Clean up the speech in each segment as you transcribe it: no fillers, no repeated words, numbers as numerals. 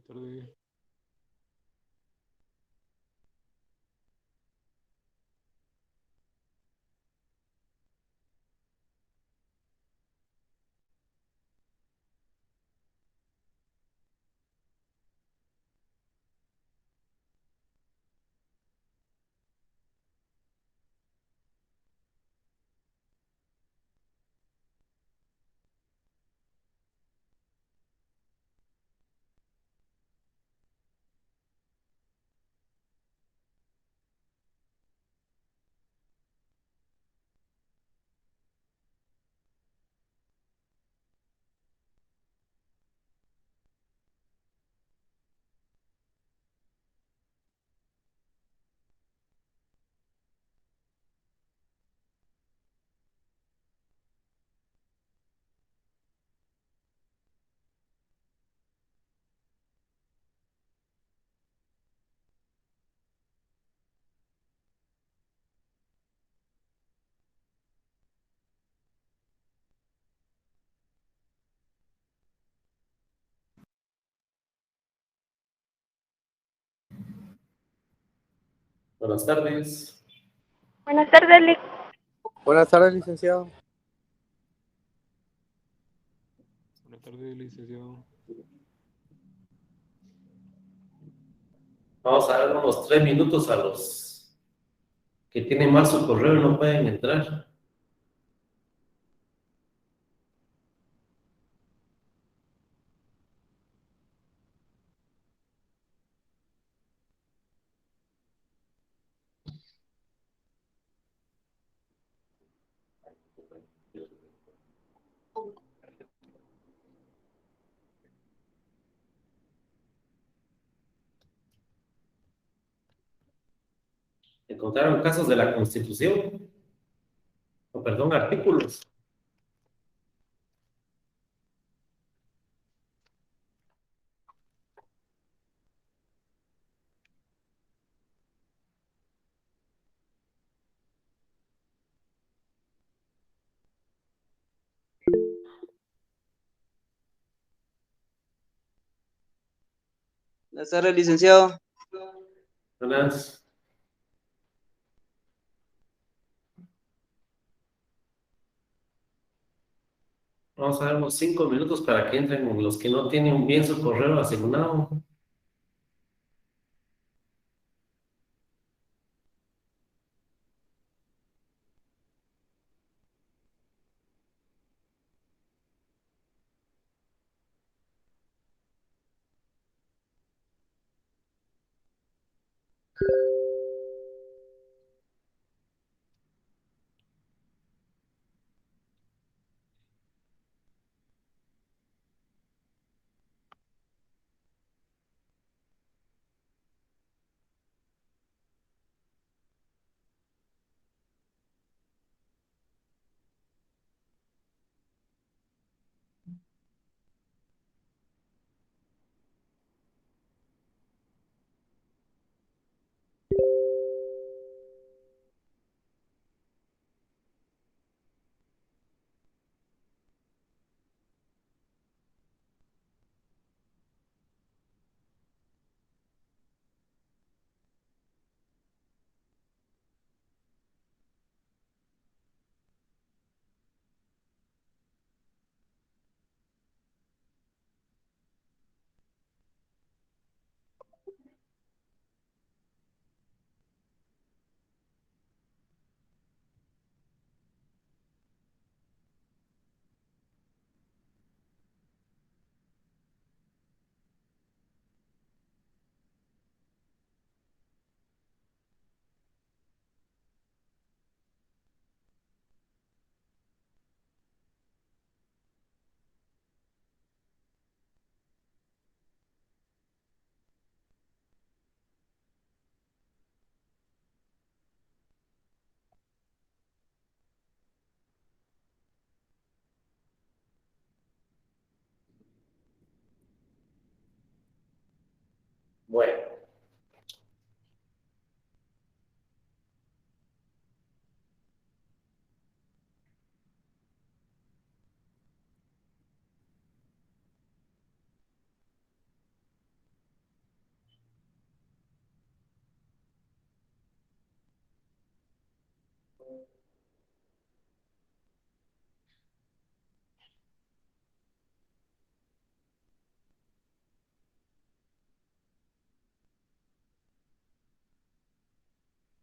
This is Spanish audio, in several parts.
Buenas tardes. Buenas tardes. Buenas tardes, Buenas tardes, licenciado. Buenas tardes, licenciado. Vamos a dar unos 3 minutos a los que tienen mal su correo y no pueden entrar. ¿Encontraron casos de la Constitución? O perdón, artículos. Buenas tardes, licenciado. Buenas. Vamos a dar unos 5 minutos para que entren los que no tienen bien su correo asignado.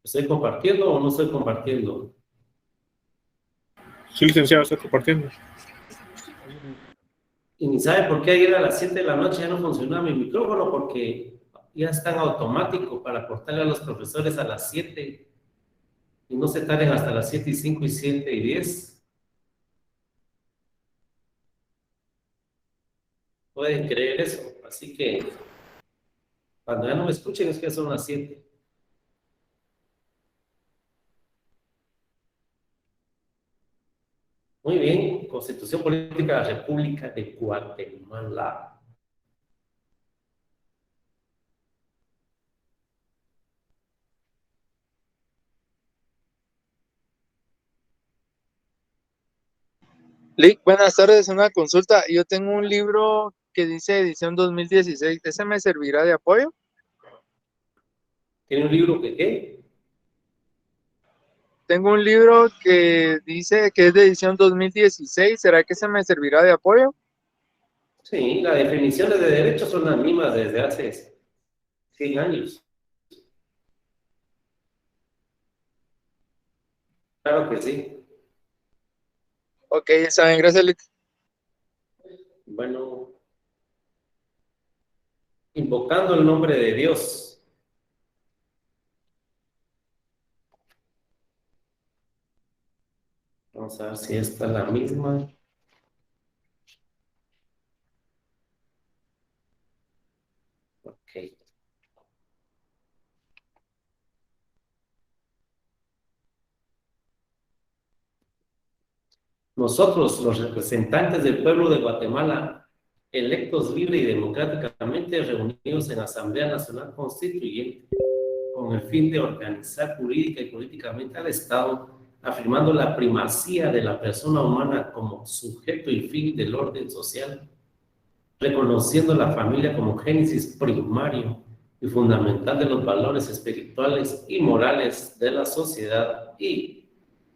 ¿Estoy compartiendo o no estoy compartiendo? Sí, licenciado, está compartiendo. ¿Y ni sabe por qué ayer a las 7 de la noche ya no funcionaba mi micrófono? Porque ya está en automático para cortarle a los profesores a las 7 y no se tarden hasta las 7:05 y 7:10. Pueden creer eso. Así que cuando ya no me escuchen es que son las 7. Muy bien, Constitución Política de la República de Guatemala. Lick, buenas tardes, una consulta. Yo tengo un libro que dice edición 2016. ¿Ese me servirá de apoyo? ¿Tiene un libro que qué? Tengo un libro que dice que es de edición 2016. ¿Será que ese me servirá de apoyo? Sí, las definiciones de derechos son las mismas desde hace 100 años. Claro que sí. Ok, está bien, gracias, Lick. Bueno, invocando el nombre de Dios. Vamos a ver si esta es la misma. Ok. Nosotros, los representantes del pueblo de Guatemala, electos libre y democráticamente reunidos en Asamblea Nacional Constituyente, con el fin de organizar jurídica y políticamente al Estado, afirmando la primacía de la persona humana como sujeto y fin del orden social, reconociendo la familia como génesis primario y fundamental de los valores espirituales y morales de la sociedad, y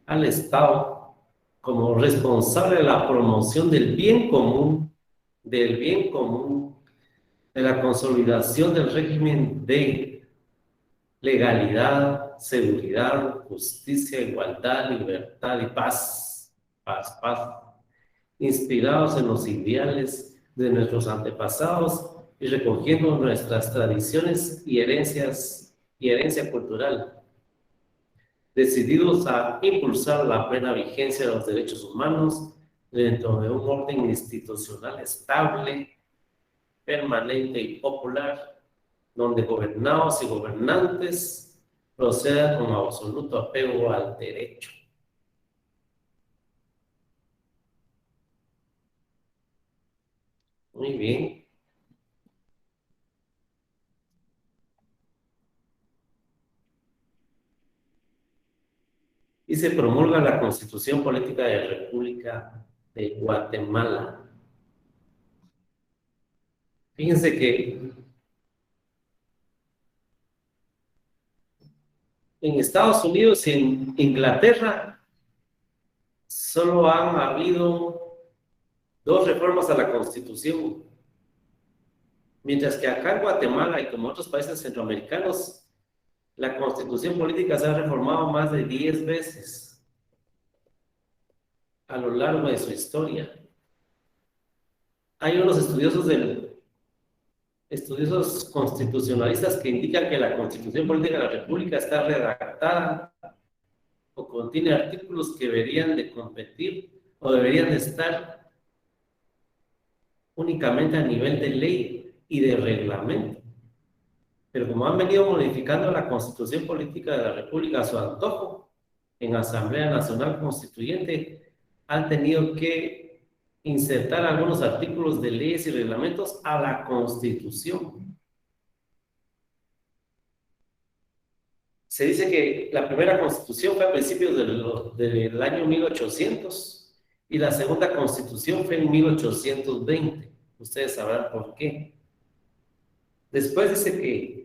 al Estado como responsable de la promoción del bien común, de la consolidación del régimen de legalidad, seguridad, justicia, igualdad, libertad y paz, inspirados en los ideales de nuestros antepasados y recogiendo nuestras tradiciones y herencia cultural, decididos a impulsar la plena vigencia de los derechos humanos dentro de un orden institucional estable, permanente y popular, donde gobernados y gobernantes procedan con absoluto apego al derecho. Muy bien. Y se promulga la Constitución Política de la República de Guatemala. Fíjense que en Estados Unidos y en Inglaterra solo han habido 2 reformas a la Constitución, mientras que acá en Guatemala y como otros países centroamericanos, la Constitución Política se ha reformado más de 10 veces a lo largo de su historia. Hay unos estudiosos constitucionalistas que indican que la Constitución Política de la República está redactada o contiene artículos que deberían de competir o deberían de estar únicamente a nivel de ley y de reglamento. Pero como han venido modificando la Constitución Política de la República a su antojo, en Asamblea Nacional Constituyente han tenido que insertar algunos artículos de leyes y reglamentos a la Constitución. Se dice que la primera Constitución fue a principios del año 1800 y la segunda Constitución fue en 1820. Ustedes sabrán por qué. Después dice que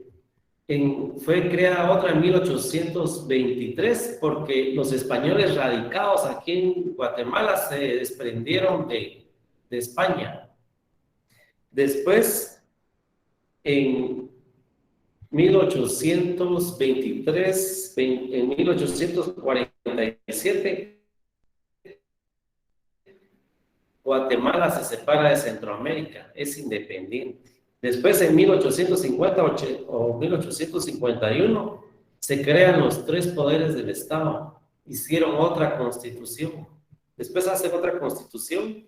fue creada otra en 1823 porque los españoles radicados aquí en Guatemala se desprendieron de España. Después, en 1823, en 1847, Guatemala se separa de Centroamérica, es independiente. Después, en 1850 o 1851, se crean los 3 poderes del Estado. Hicieron otra constitución. Después hacen otra constitución.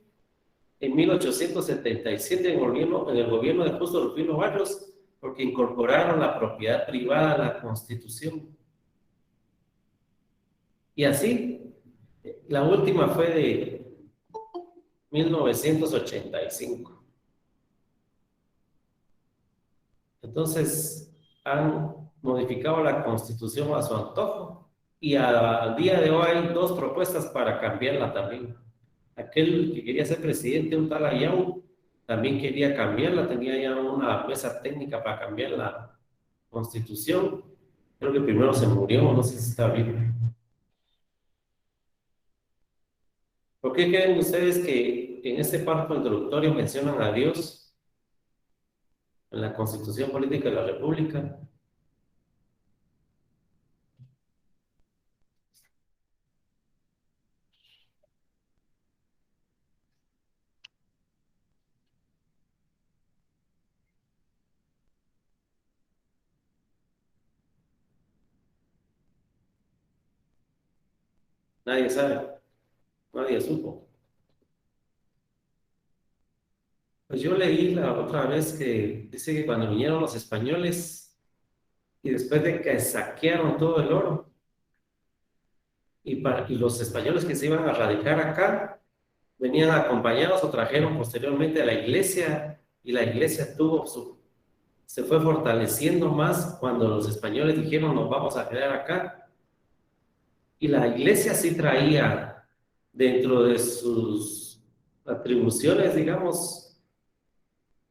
En 1877, en el gobierno de Justo Rufino Barrios, porque incorporaron la propiedad privada a la constitución. Y así, la última fue de 1985. Entonces, han modificado la Constitución a su antojo y al día de hoy hay 2 propuestas para cambiarla también. Aquel que quería ser presidente, un tal Ayau, también quería cambiarla, tenía ya una mesa técnica para cambiar la Constitución. Creo que primero se murió, no sé si está vivo. ¿Por qué creen ustedes que en este párrafo introductorio mencionan a Dios en la Constitución Política de la República? Nadie sabe, nadie supo. Pues yo leí la otra vez que dice que cuando vinieron los españoles y después de que saquearon todo el oro, y los españoles que se iban a radicar acá, venían acompañados o trajeron posteriormente a la iglesia, y la iglesia se fue fortaleciendo más cuando los españoles dijeron nos vamos a quedar acá. Y la iglesia sí traía dentro de sus atribuciones, digamos,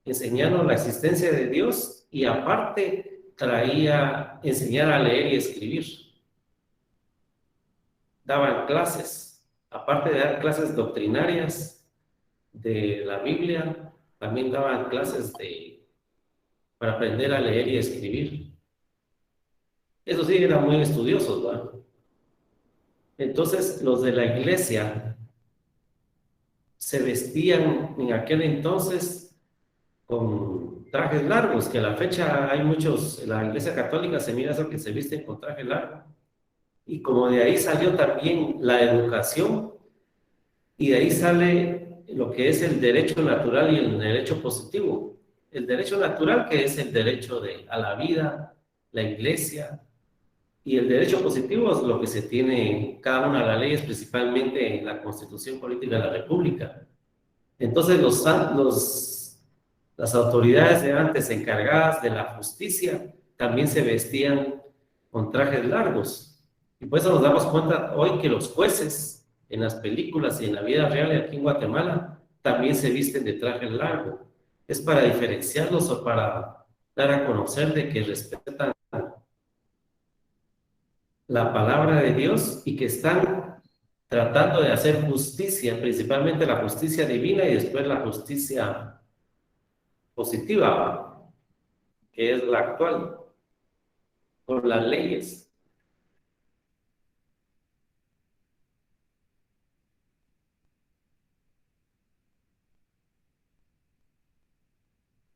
enseñando la existencia de Dios y aparte traía enseñar a leer y escribir. Daban clases, aparte de dar clases doctrinarias de la Biblia, también daban clases para aprender a leer y escribir. Eso sí, eran muy estudiosos, ¿verdad? Entonces, los de la iglesia se vestían en aquel entonces con trajes largos, que a la fecha hay muchos, en la iglesia católica se mira eso que se visten con traje largo. Y como de ahí salió también la educación, y de ahí sale lo que es el derecho natural y el derecho positivo. El derecho natural, que es el derecho a la vida, la iglesia, y el derecho positivo es lo que se tiene en cada una de las leyes, principalmente en la Constitución Política de la República. Entonces, las autoridades de antes encargadas de la justicia también se vestían con trajes largos. Y por eso nos damos cuenta hoy que los jueces en las películas y en la vida real aquí en Guatemala también se visten de traje largo. Es para diferenciarlos o para dar a conocer de que respetan la palabra de Dios y que están tratando de hacer justicia, principalmente la justicia divina y después la justicia positiva, que es la actual, por las leyes.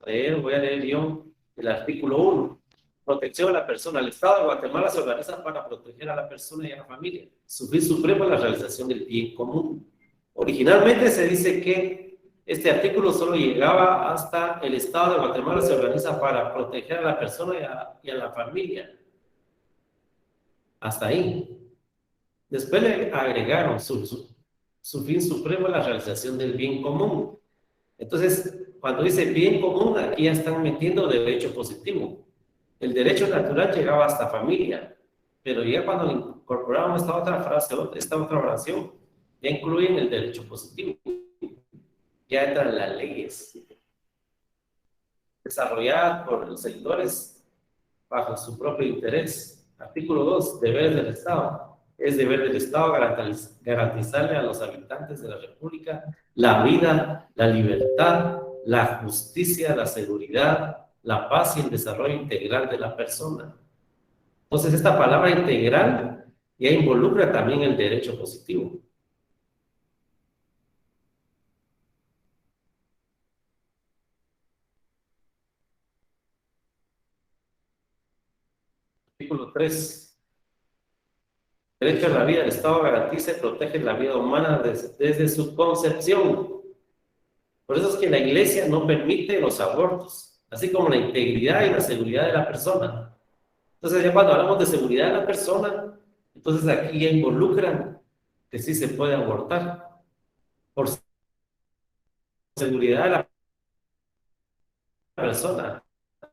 Voy a leer yo el artículo 1. Protección a la persona. El Estado de Guatemala se organiza para proteger a la persona y a la familia. Su fin supremo es la realización del bien común. Originalmente se dice que este artículo solo llegaba hasta el Estado de Guatemala se organiza para proteger a la persona y a la familia. Hasta ahí. Después le agregaron su fin supremo es la realización del bien común. Entonces, cuando dice bien común, aquí ya están metiendo derecho positivo. El derecho natural llegaba hasta familia, pero ya cuando incorporaron esta otra frase, esta otra oración, ya incluyen el derecho positivo. Ya entran las leyes desarrolladas por los seguidores bajo su propio interés. Artículo 2, deberes del Estado. Es deber del Estado garantizarle a los habitantes de la República la vida, la libertad, la justicia, la seguridad, la paz y el desarrollo integral de la persona. Entonces, esta palabra integral ya involucra también el derecho positivo. Artículo 3. Derecho a la vida. El Estado garantiza y protege la vida humana desde su concepción. Por eso es que la Iglesia no permite los abortos, así como la integridad y la seguridad de la persona. Entonces, ya cuando hablamos de seguridad de la persona, entonces aquí ya involucran que sí se puede abortar por seguridad de la persona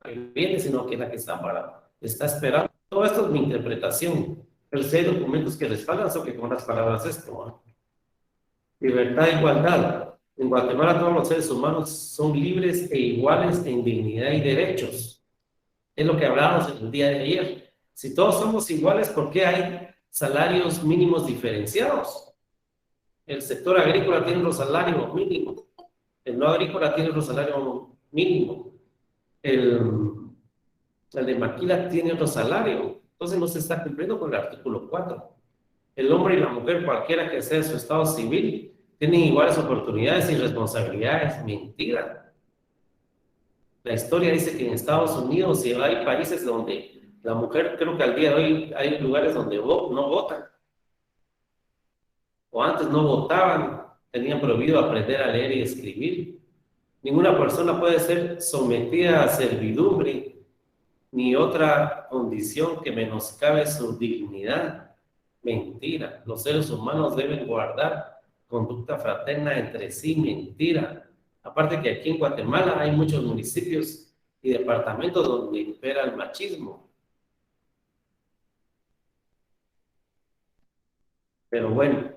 que viene, sino que la que está esperando. Todo esto es mi interpretación, pero si hay documentos que respaldan eso, que con las palabras esto, ¿no? Libertad e igualdad. En Guatemala todos los seres humanos son libres e iguales en dignidad y derechos. Es lo que hablábamos el día de ayer. Si todos somos iguales, ¿por qué hay salarios mínimos diferenciados? El sector agrícola tiene los salarios mínimos, el no agrícola tiene los salarios mínimos, el de maquila tiene otro salario. Entonces no se está cumpliendo con el artículo 4. El hombre y la mujer, cualquiera que sea su estado civil, tienen iguales oportunidades y responsabilidades. Mentira. La historia dice que en Estados Unidos y hay países donde la mujer, creo que al día de hoy hay lugares donde no votan. O antes no votaban, tenían prohibido aprender a leer y escribir. Ninguna persona puede ser sometida a servidumbre ni otra condición que menoscabe su dignidad. Mentira. Los seres humanos deben guardar conducta fraterna entre sí. Mentira. Aparte que aquí en Guatemala hay muchos municipios y departamentos donde impera el machismo. Pero bueno,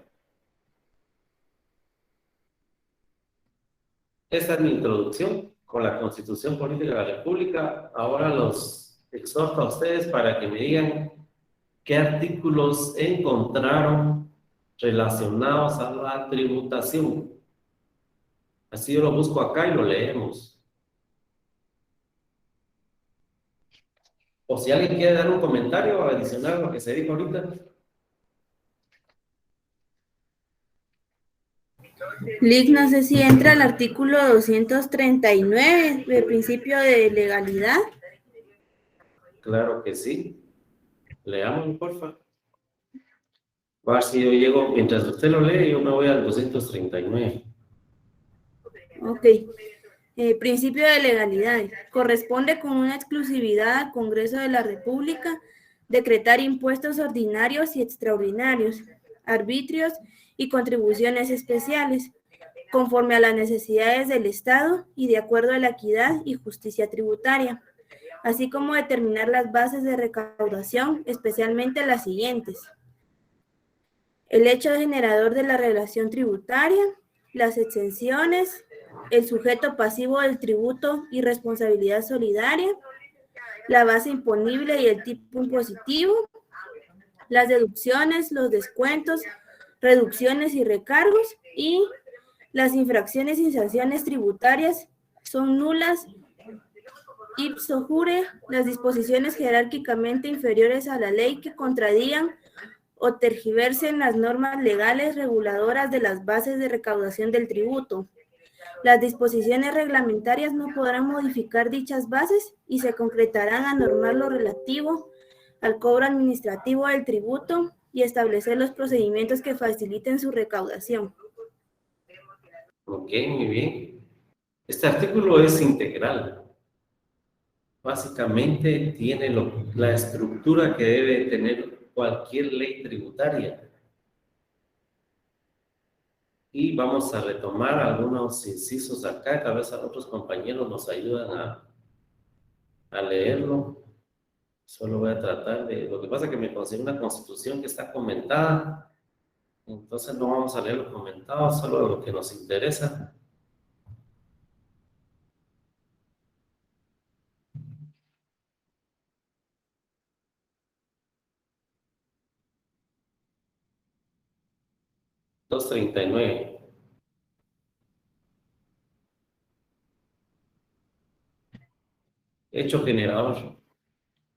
esta es mi introducción con la Constitución Política de la República. Ahora los exhorto a ustedes para que me digan qué artículos encontraron relacionados a la tributación. Así yo lo busco acá y lo leemos. O si alguien quiere dar un comentario adicional a lo que se dijo ahorita. Lick, no sé si entra el artículo 239 del principio de legalidad. Claro que sí. Leámoslo, porfa. A ver si yo llego, mientras usted lo lee, yo me voy al 239. Ok. Principio de legalidad. Corresponde con una exclusividad al Congreso de la República decretar impuestos ordinarios y extraordinarios, arbitrios y contribuciones especiales, conforme a las necesidades del Estado y de acuerdo a la equidad y justicia tributaria, así como determinar las bases de recaudación, especialmente las siguientes: el hecho generador de la relación tributaria, las exenciones, el sujeto pasivo del tributo y responsabilidad solidaria, la base imponible y el tipo impositivo, las deducciones, los descuentos, reducciones y recargos, y las infracciones y sanciones tributarias son nulas ipso jure las disposiciones jerárquicamente inferiores a la ley que contradigan o tergiversen las normas legales reguladoras de las bases de recaudación del tributo. Las disposiciones reglamentarias no podrán modificar dichas bases y se concretarán a normar lo relativo al cobro administrativo del tributo y establecer los procedimientos que faciliten su recaudación. Ok, muy bien. Este artículo es integral. Básicamente tiene la estructura que debe tener cualquier ley tributaria. Y vamos a retomar algunos incisos acá, tal vez a otros compañeros nos ayudan a leerlo. Solo voy a tratar de... Lo que pasa es que me consigo una constitución que está comentada, entonces no vamos a leer lo comentado, solo lo que nos interesa. Dos 39. Hecho generador.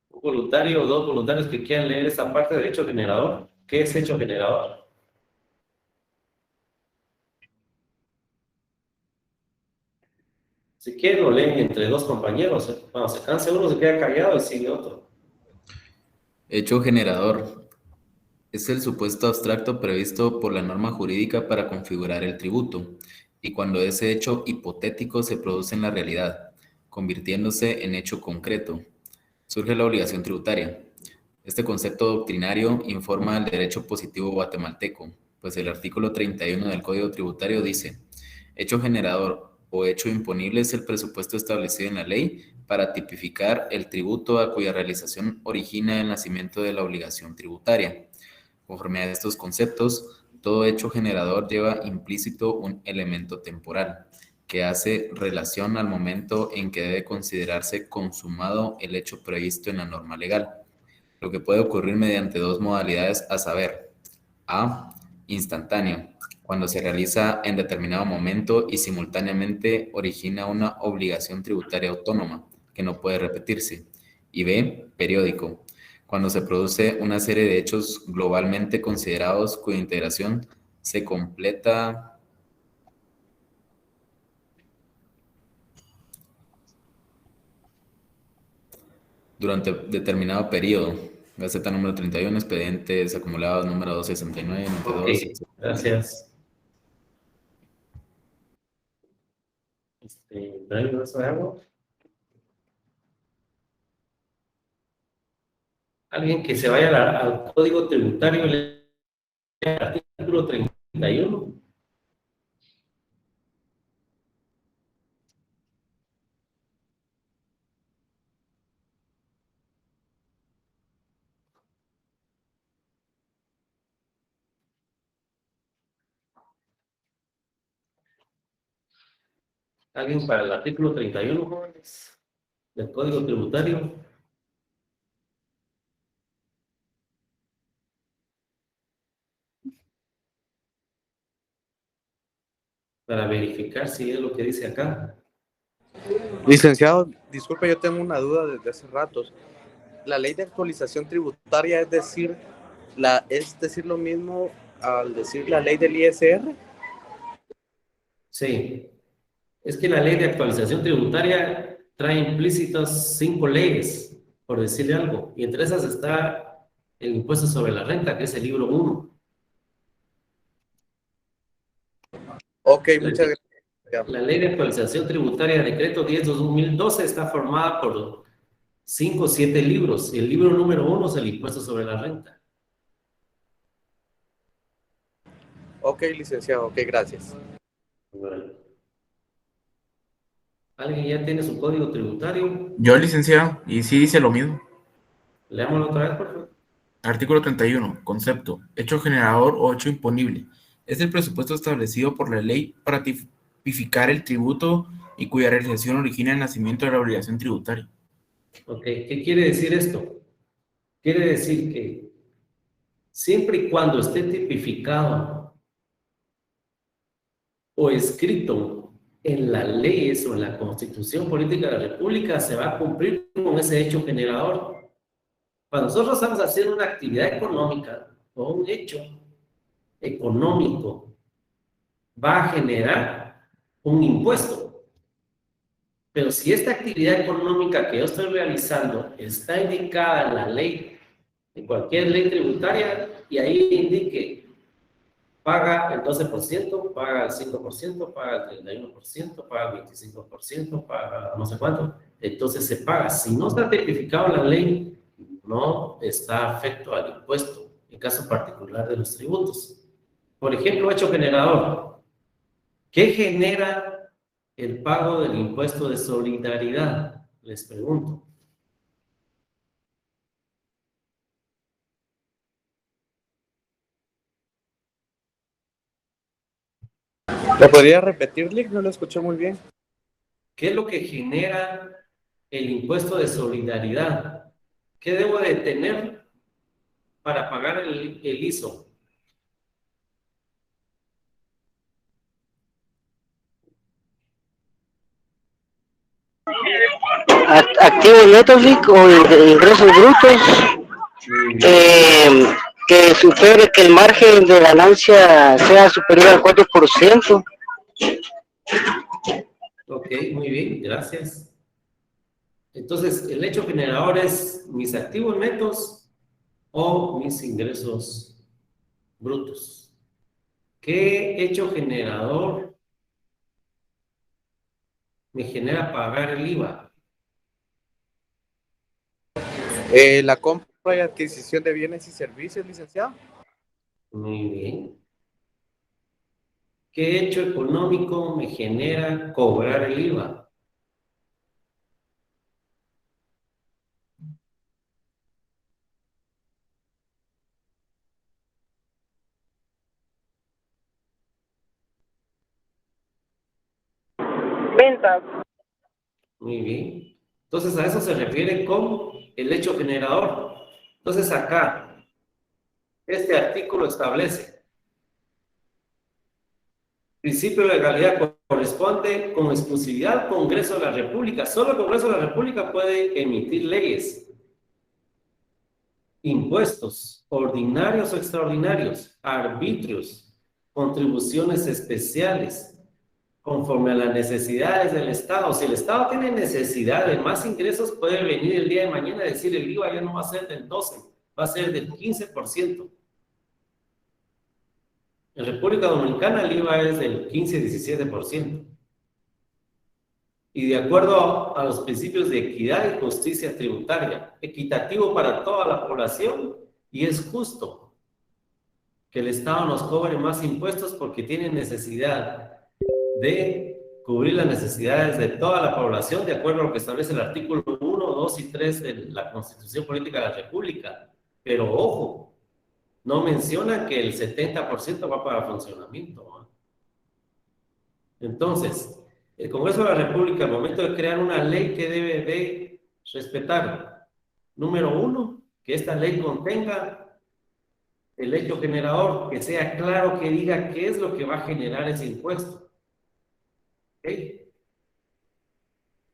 Un voluntario o dos voluntarios que quieran leer esta parte de hecho generador. ¿Qué es hecho generador? Si quieren lo leen entre dos compañeros. Cuando se canse uno se queda callado y sigue otro. Hecho generador es el supuesto abstracto previsto por la norma jurídica para configurar el tributo, y cuando ese hecho hipotético se produce en la realidad, convirtiéndose en hecho concreto, surge la obligación tributaria. Este concepto doctrinario informa el derecho positivo guatemalteco, pues el artículo 31 del Código Tributario dice: hecho generador o hecho imponible es el presupuesto establecido en la ley para tipificar el tributo a cuya realización origina el nacimiento de la obligación tributaria. Conforme a estos conceptos, todo hecho generador lleva implícito un elemento temporal, que hace relación al momento en que debe considerarse consumado el hecho previsto en la norma legal, lo que puede ocurrir mediante dos modalidades, a saber: A, instantáneo, cuando se realiza en determinado momento y simultáneamente origina una obligación tributaria autónoma que no puede repetirse; y B, periódico, cuando se produce una serie de hechos globalmente considerados cuya integración se completa durante determinado periodo. Gaceta número 31, expedientes acumulados número 269, Ok, 92. gracias. ¿Trae un vaso de agua? Alguien que se vaya al Código Tributario, el artículo 31. ¿Alguien para el artículo 31, jóvenes? Del Código Tributario. Para verificar si es lo que dice acá. Licenciado, disculpe, yo tengo una duda desde hace ratos. La ley de actualización tributaria es decir lo mismo al decir la ley del ISR. Sí. Es que la ley de actualización tributaria trae implícitas 5 leyes, por decirle algo. Y entre esas está el impuesto sobre la renta, que es el libro 1. Ok, muchas gracias. La ley de actualización tributaria, decreto 10/2012, está formada por 5 o 7 libros. Y el libro número 1 es el impuesto sobre la renta. Ok, licenciado, ok, gracias. Bueno. ¿Alguien ya tiene su código tributario? Yo, licenciado, y sí dice lo mismo. Leámoslo otra vez, por favor. Artículo 31. Concepto. Hecho generador o hecho imponible. Es el presupuesto establecido por la ley para tipificar el tributo y cuya realización origina el nacimiento de la obligación tributaria. Ok, ¿qué quiere decir esto? Quiere decir que siempre y cuando esté tipificado o escrito en las leyes o en la Constitución Política de la República, se va a cumplir con ese hecho generador. Cuando nosotros estamos haciendo una actividad económica o un hecho económico, va a generar un impuesto. Pero si esta actividad económica que yo estoy realizando está indicada en la ley, en cualquier ley tributaria, y ahí indique paga el 12%, paga el 5%, paga el 31%, paga el 25%, paga no sé cuánto, entonces se paga. Si no está tipificado en la ley, no está afecto al impuesto, en caso particular de los tributos. Por ejemplo, hecho generador. ¿Qué genera el pago del impuesto de solidaridad? Les pregunto. ¿Lo podría repetir, Lick? No lo escuché muy bien. ¿Qué es lo que genera el impuesto de solidaridad? ¿Qué debo de tener para pagar el ISO? activos netos o de ingresos brutos que supere, que el margen de ganancia sea superior al 4%. Ok, muy bien, gracias. Entonces, el hecho generador es mis activos netos o mis ingresos brutos. ¿Qué hecho generador me genera pagar el IVA? La compra y adquisición de bienes y servicios, licenciado. Muy bien. ¿Qué hecho económico me genera cobrar el IVA? Ventas. Muy bien. Entonces, a eso se refiere con el hecho generador. Entonces, acá, este artículo establece: principio de legalidad corresponde con exclusividad al Congreso de la República. Solo el Congreso de la República puede emitir leyes, impuestos, ordinarios o extraordinarios, arbitrios, contribuciones especiales, conforme a las necesidades del Estado. Si el Estado tiene necesidad de más ingresos, puede venir el día de mañana y decir: el IVA ya no va a ser del 12, va a ser del 15%. En República Dominicana el IVA es del 15-17%. Y de acuerdo a los principios de equidad y justicia tributaria, equitativo para toda la población, y es justo que el Estado nos cobre más impuestos porque tiene necesidad de cubrir las necesidades de toda la población, de acuerdo a lo que establece el artículo 1, 2 y 3 de la Constitución Política de la República. Pero ojo, no menciona que el 70% va para funcionamiento, ¿no? Entonces, el Congreso de la República, al momento de crear una ley, que debe de respetar: número uno, que esta ley contenga el hecho generador, que sea claro, que diga qué es lo que va a generar ese impuesto. ¿Okay?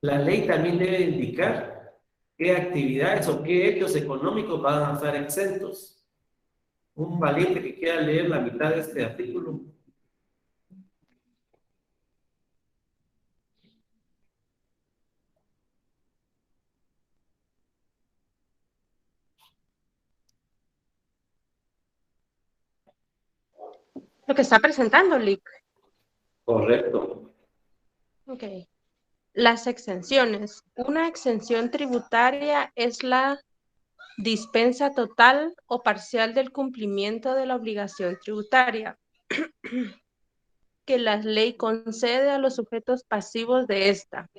La ley también debe indicar qué actividades o qué hechos económicos van a estar exentos. Un valiente que quiera leer la mitad de este artículo. Lo que está presentando, Lick. Correcto. Ok. Las exenciones. Una exención tributaria es la dispensa total o parcial del cumplimiento de la obligación tributaria que la ley concede a los sujetos pasivos de esta.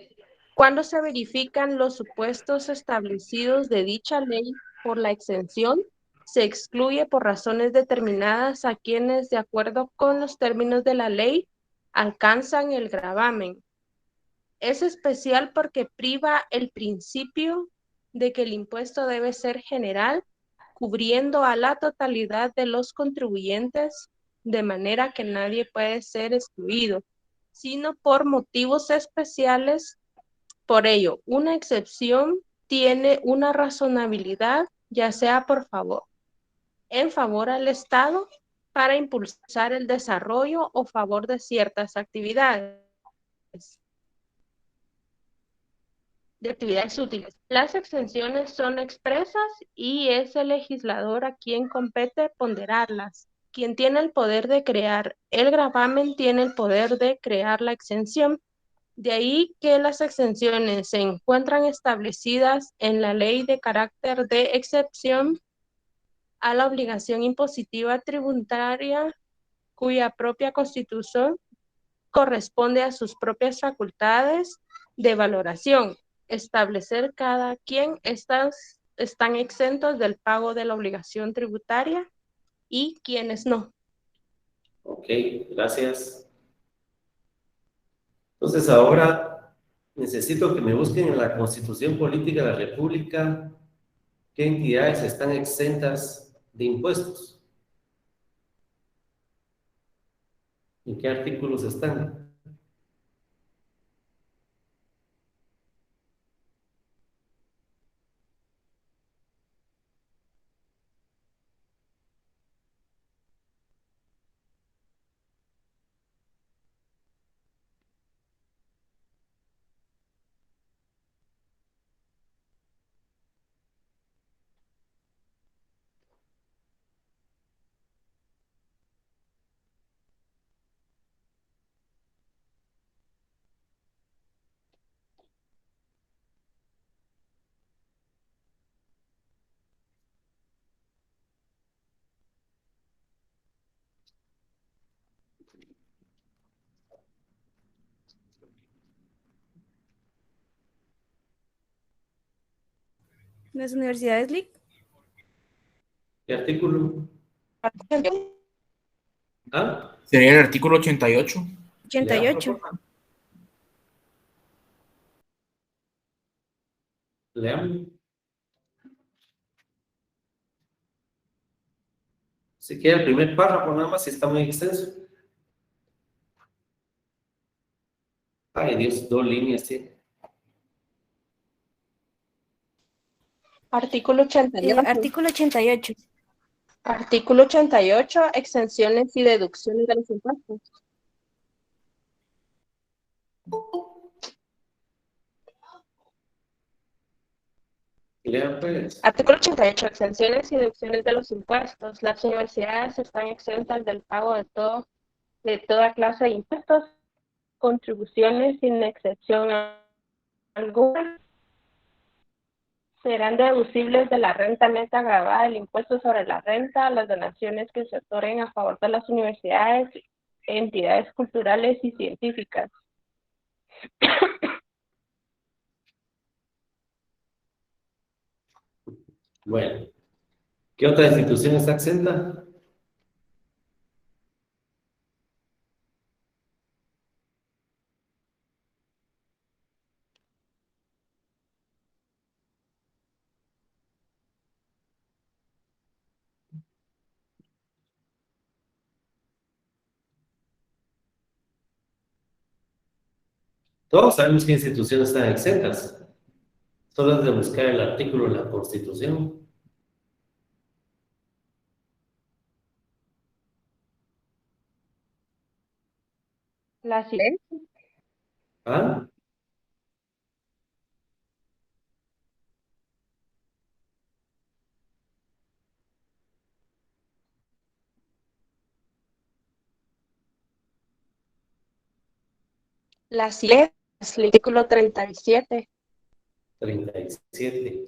Cuando se verifican los supuestos establecidos de dicha ley por la exención, se excluye por razones determinadas a quienes, de acuerdo con los términos de la ley, alcanzan el gravamen. Es especial porque priva el principio de que el impuesto debe ser general, cubriendo a la totalidad de los contribuyentes, de manera que nadie puede ser excluido, sino por motivos especiales. Por ello, una excepción tiene una razonabilidad, ya sea en favor al Estado, para impulsar el desarrollo o favor de ciertas actividades. De actividades útiles. Las exenciones son expresas y es el legislador a quien compete ponderarlas. Quien tiene el poder de crear el gravamen tiene el poder de crear la exención. De ahí que las exenciones se encuentran establecidas en la ley de carácter de excepción a la obligación impositiva tributaria, cuya propia constitución corresponde a sus propias facultades de valoración, establecer cada quien están exentos del pago de la obligación tributaria y quienes no. Ok, gracias. Entonces ahora necesito que me busquen en la Constitución Política de la República qué entidades están exentas de impuestos. ¿En qué artículos están? Las universidades LIC. ¿Qué artículo? ¿Ah? Sería el artículo 88. 88. Leamos. Si quiere el primer párrafo nada más, si está muy extenso. Ay, Dios, 2 líneas, sí. Artículo 88. Artículo 88. Artículo 88, exenciones y deducciones de los impuestos. Lea, pues. Artículo 88, exenciones y deducciones de los impuestos. Las universidades están exentas del pago de toda clase de impuestos, contribuciones sin excepción alguna. Serán deducibles de la renta neta agravada del impuesto sobre la renta, las donaciones que se otorguen a favor de las universidades, entidades culturales y científicas. Bueno, ¿qué otra institución está exenta? Todos sabemos qué instituciones están exentas. Solo es de buscar el artículo de la Constitución. Las iglesias. ¿Ah? Las iglesias, artículo 37. 37.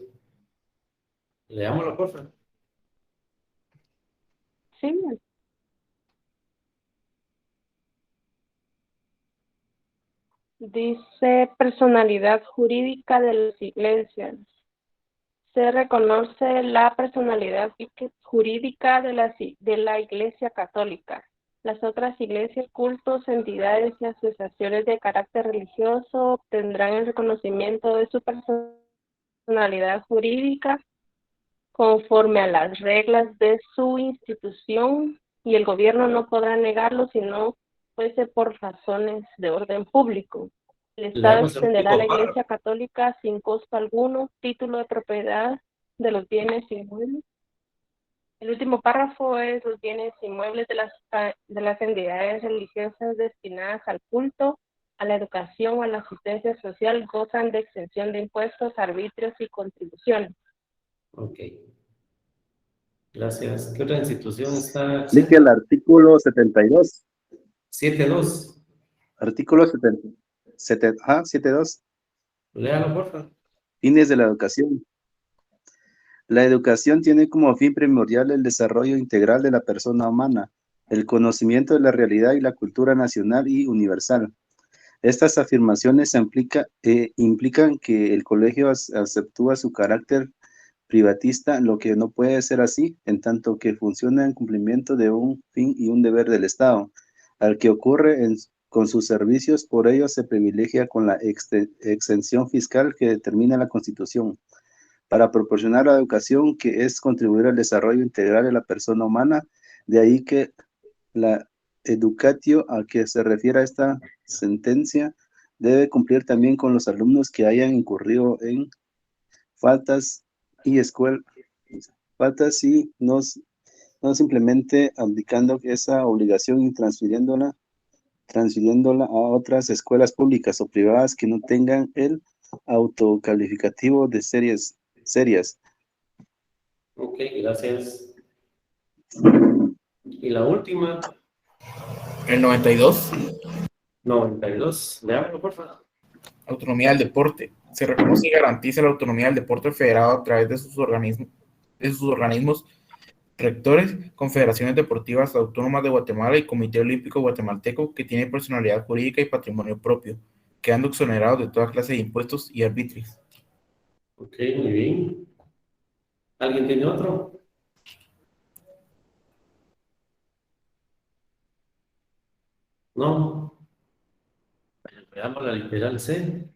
Leámoslo, por favor. Sí. Dice personalidad jurídica de las iglesias. Se reconoce la personalidad jurídica de la Iglesia Católica. Las otras iglesias, cultos, entidades y asociaciones de carácter religioso obtendrán el reconocimiento de su personalidad jurídica conforme a las reglas de su institución, y el gobierno no podrá negarlo si no fuese por razones de orden público. El Estado extenderá a la Iglesia Católica sin costo alguno título de propiedad de los bienes inmuebles. El último párrafo es: los bienes inmuebles de las entidades religiosas destinadas al culto, a la educación o a la asistencia social gozan de exención de impuestos, arbitrios y contribuciones. Ok. Gracias. ¿Qué otra institución está? Dice el artículo 72. 7.2. Artículo 72. Léalo, por favor. Fines de la educación. La educación tiene como fin primordial el desarrollo integral de la persona humana, el conocimiento de la realidad y la cultura nacional y universal. Estas afirmaciones implican que el colegio aceptúa su carácter privatista, lo que no puede ser así, en tanto que funciona en cumplimiento de un fin y un deber del Estado, al que ocurre con sus servicios. Por ello se privilegia con la exención fiscal que determina la Constitución, para proporcionar la educación, que es contribuir al desarrollo integral de la persona humana. De ahí que la educatio a que se refiere a esta sentencia debe cumplir también con los alumnos que hayan incurrido en faltas y no simplemente abdicando esa obligación y transfiriéndola a otras escuelas públicas o privadas que no tengan el autocalificativo de serias. Ok, gracias. Y la última. El 92. 92. Leámoslo, por favor. Autonomía del deporte. Se reconoce y garantiza la autonomía del deporte federado a través de sus organismos rectores, confederaciones deportivas autónomas de Guatemala y Comité Olímpico Guatemalteco, que tiene personalidad jurídica y patrimonio propio, quedando exonerados de toda clase de impuestos y arbitrios. Ok, muy bien. ¿Alguien tiene otro? No. Veamos la literal C.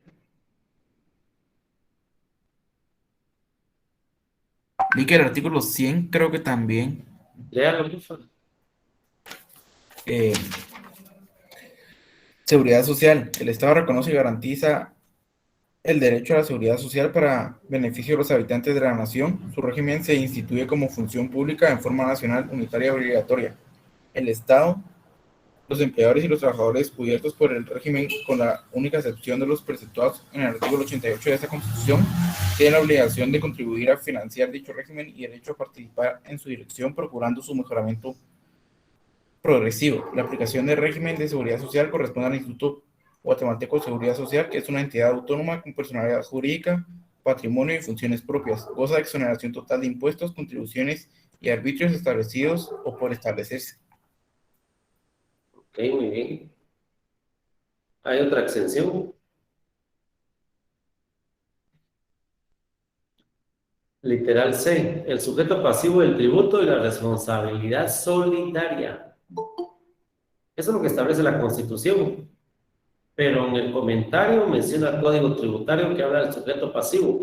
Vi que el artículo 100 creo que también. Léalo, por favor. Seguridad social. El Estado reconoce y garantiza el derecho a la seguridad social para beneficio de los habitantes de la nación. Su régimen se instituye como función pública en forma nacional, unitaria y obligatoria. El Estado, los empleadores y los trabajadores cubiertos por el régimen, con la única excepción de los preceptuados en el artículo 88 de esta Constitución, tienen la obligación de contribuir a financiar dicho régimen y derecho a participar en su dirección, procurando su mejoramiento progresivo. La aplicación del régimen de seguridad social corresponde al Instituto Guatemalteco de Seguridad Social, que es una entidad autónoma con personalidad jurídica, patrimonio y funciones propias. Goza de exoneración total de impuestos, contribuciones y arbitrios establecidos o por establecerse. Ok, muy bien. ¿Hay otra exención? Literal C. El sujeto pasivo del tributo y la responsabilidad solidaria. Eso es lo que establece la Constitución. Pero en el comentario menciona el Código Tributario que habla del sujeto pasivo.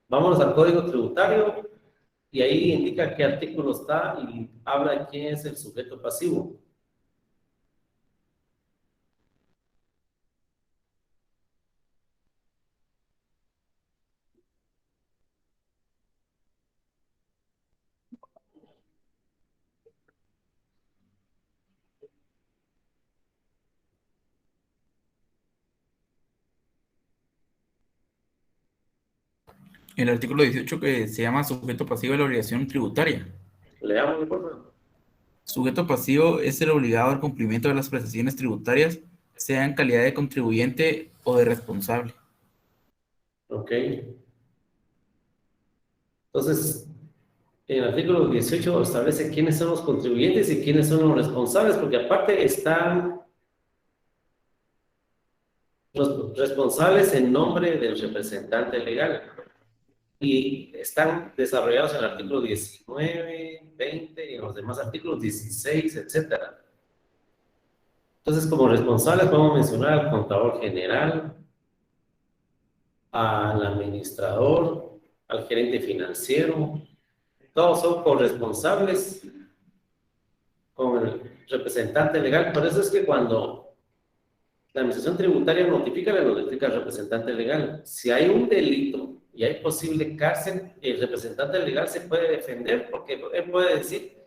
Vámonos al Código Tributario y ahí indica qué artículo está y habla de quién es el sujeto pasivo. El artículo 18 que se llama sujeto pasivo de la obligación tributaria. Leámoslo, por favor. Sujeto pasivo es el obligado al cumplimiento de las prestaciones tributarias, sea en calidad de contribuyente o de responsable. Ok. Entonces, en el artículo 18 establece quiénes son los contribuyentes y quiénes son los responsables, porque aparte están los responsables en nombre del representante legal y están desarrollados en el artículo 19, 20 y en los demás artículos 16, etcétera. Entonces, como responsables podemos mencionar al contador general, al administrador, al gerente financiero. Todos son corresponsables con el representante legal. Por eso es que cuando la administración tributaria notifica, le notifica al representante legal. Si hay un delito y hay posible cárcel, el representante legal se puede defender porque él puede decir,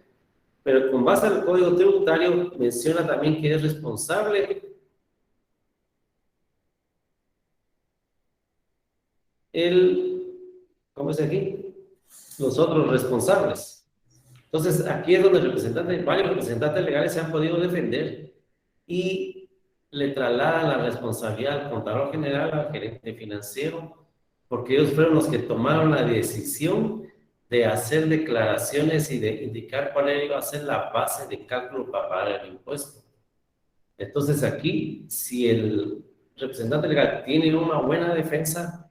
pero con base al Código Tributario menciona también que es responsable ¿cómo es aquí? Los otros responsables. Entonces, aquí es donde varios representantes legales se han podido defender y le trasladan la responsabilidad al contador general, al gerente financiero, porque ellos fueron los que tomaron la decisión de hacer declaraciones y de indicar cuál iba a ser la base de cálculo para pagar el impuesto. Entonces, aquí, si el representante legal tiene una buena defensa,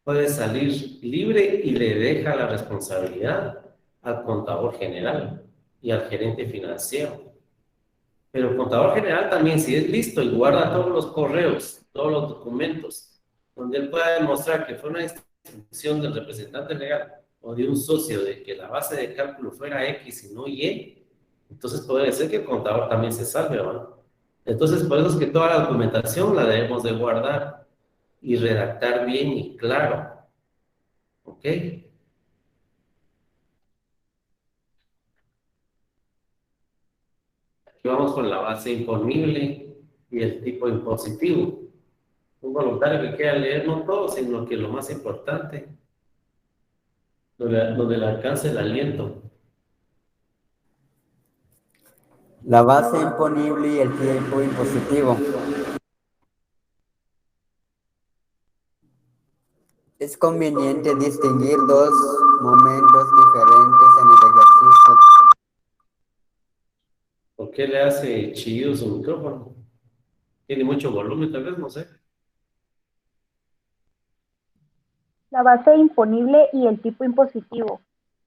puede salir libre y le deja la responsabilidad al contador general y al gerente financiero. Pero el contador general también, si es listo y guarda todos los correos, todos los documentos, donde él pueda demostrar que fue una instrucción del representante legal o de un socio de que la base de cálculo fuera X y no Y, entonces puede ser que el contador también se salve, ¿no? Entonces, por eso es que toda la documentación la debemos de guardar y redactar bien y claro. ¿Ok? Aquí vamos con la base imponible y el tipo impositivo. Un voluntario que quiera leer no todo, sino que lo más importante, donde le alcance el aliento. La base imponible y el tipo impositivo. Es conveniente distinguir dos momentos diferentes en el ejercicio. ¿Por qué le hace chillido su micrófono? Tiene mucho volumen, tal vez, no sé. La base imponible y el tipo impositivo.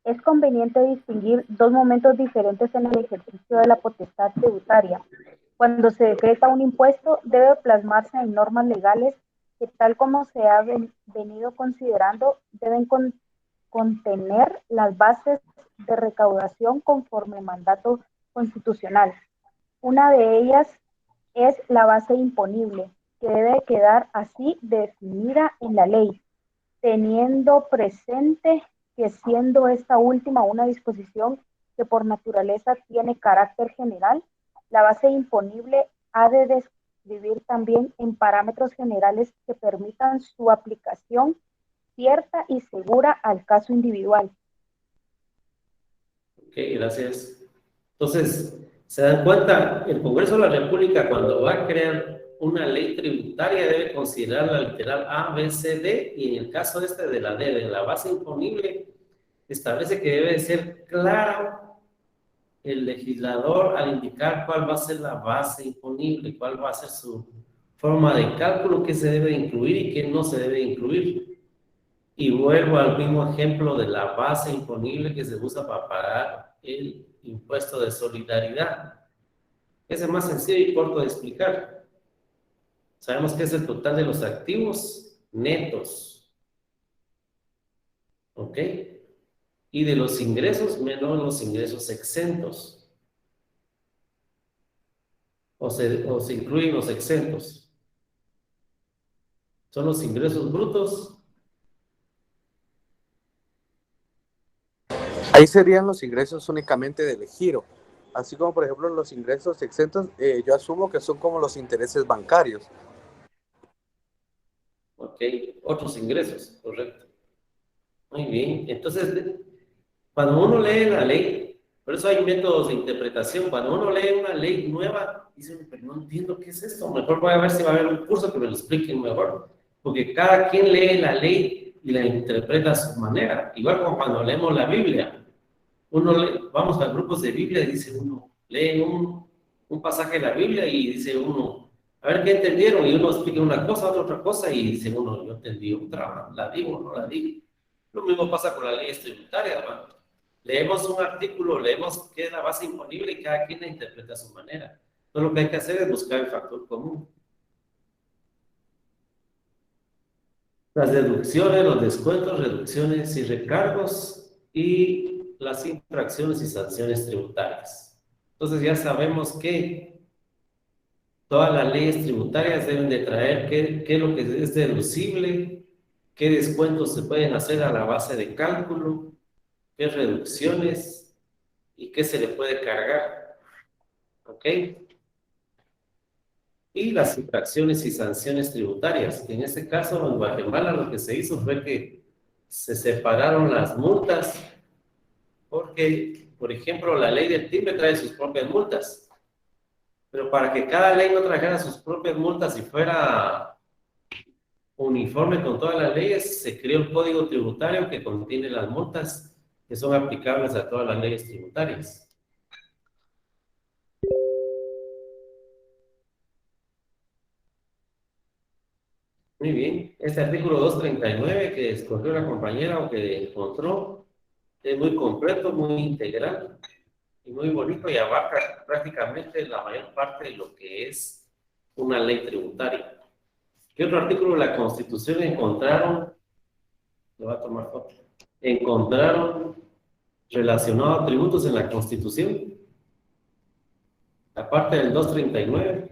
Es conveniente distinguir dos momentos diferentes en el ejercicio de la potestad tributaria. Cuando se decreta un impuesto, debe plasmarse en normas legales que, tal como se ha venido considerando, deben contener las bases de recaudación conforme mandato constitucional. Una de ellas es la base imponible, que debe quedar así definida en la ley, teniendo presente que siendo esta última una disposición que por naturaleza tiene carácter general, la base imponible ha de describir también en parámetros generales que permitan su aplicación cierta y segura al caso individual. Ok, gracias. Entonces, ¿se dan cuenta? El Congreso de la República, cuando va a crear una ley tributaria, debe considerar la literal A, B, C, D, y en el caso de la D, de la base imponible, establece que debe ser claro el legislador al indicar cuál va a ser la base imponible, cuál va a ser su forma de cálculo, qué se debe incluir y qué no se debe incluir. Y vuelvo al mismo ejemplo de la base imponible que se usa para pagar el impuesto de solidaridad. Ese es más sencillo y corto de explicar. Sabemos que es el total de los activos netos, ¿ok? Y de los ingresos menos los ingresos exentos. O se incluyen los exentos. Son los ingresos brutos. Ahí serían los ingresos únicamente del giro. Así como, por ejemplo, los ingresos exentos, yo asumo que son como los intereses bancarios. Ok, otros ingresos, correcto. Muy bien, entonces, cuando uno lee la ley, por eso hay métodos de interpretación, cuando uno lee una ley nueva, dice, pero no entiendo qué es esto, mejor voy a ver si va a haber un curso que me lo expliquen mejor, porque cada quien lee la ley y la interpreta a su manera, igual como cuando leemos la Biblia. Vamos a grupos de Biblia y dice uno, lee un pasaje de la Biblia y dice uno, a ver qué entendieron, y uno explica una cosa, otra cosa, y dice uno, yo entendí otra, la digo, no la digo. Lo mismo pasa con la ley tributaria, hermano. Leemos un artículo, leemos qué es la base imponible y cada quien la interpreta a su manera. Entonces lo que hay que hacer es buscar el factor común. Las deducciones, los descuentos, reducciones y recargos y las infracciones y sanciones tributarias. Entonces ya sabemos que todas las leyes tributarias deben de traer qué es lo que es deducible, qué descuentos se pueden hacer a la base de cálculo, qué reducciones y qué se le puede cargar. ¿Ok? Y las infracciones y sanciones tributarias. En este caso, en Guatemala, lo que se hizo fue que se separaron las multas porque, por ejemplo, la ley del timbre trae sus propias multas, pero para que cada ley no trajera sus propias multas y fuera uniforme con todas las leyes, se creó el Código Tributario que contiene las multas que son aplicables a todas las leyes tributarias. Muy bien, este artículo 239 que escogió la compañera o que encontró es muy completo, muy integral y muy bonito y abarca prácticamente la mayor parte de lo que es una ley tributaria. ¿Qué otro artículo de la Constitución encontraron? Le voy a tomar foto. Encontraron relacionado a tributos en la Constitución, aparte del 239.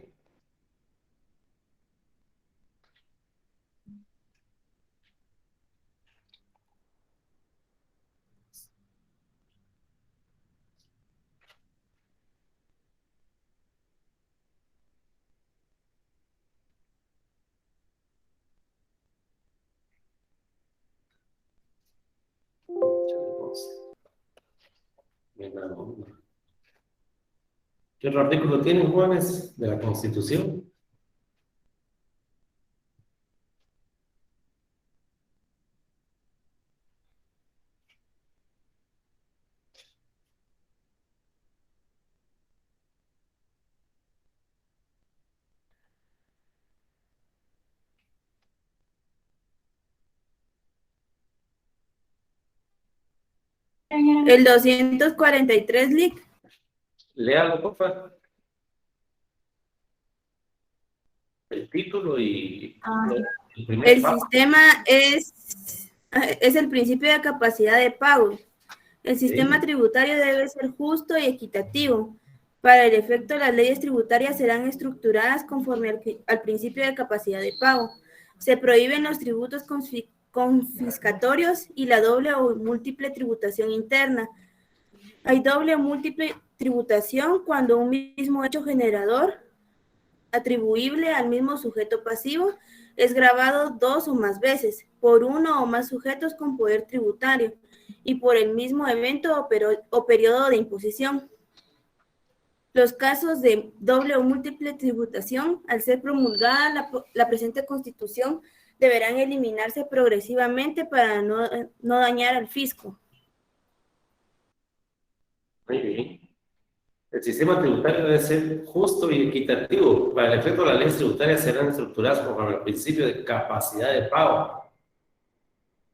¿Qué otro artículo tienen, jóvenes, de la Constitución? El 243, Lic. Léalo, por favor. El título y el primer El párrafo. sistema es el principio de capacidad de pago. El sistema tributario debe ser justo y equitativo. Para el efecto, las leyes tributarias serán estructuradas conforme al principio de capacidad de pago. Se prohíben los tributos confiscatorios y la doble o múltiple tributación interna. Hay doble o múltiple tributación cuando un mismo hecho generador atribuible al mismo sujeto pasivo es gravado dos o más veces por uno o más sujetos con poder tributario y por el mismo evento o periodo de imposición. Los casos de doble o múltiple tributación, al ser promulgada la presente Constitución, deberán eliminarse progresivamente para no dañar al fisco. Muy bien. El sistema tributario debe ser justo y equitativo. Para el efecto, las leyes tributarias serán estructuradas conforme al principio de capacidad de pago.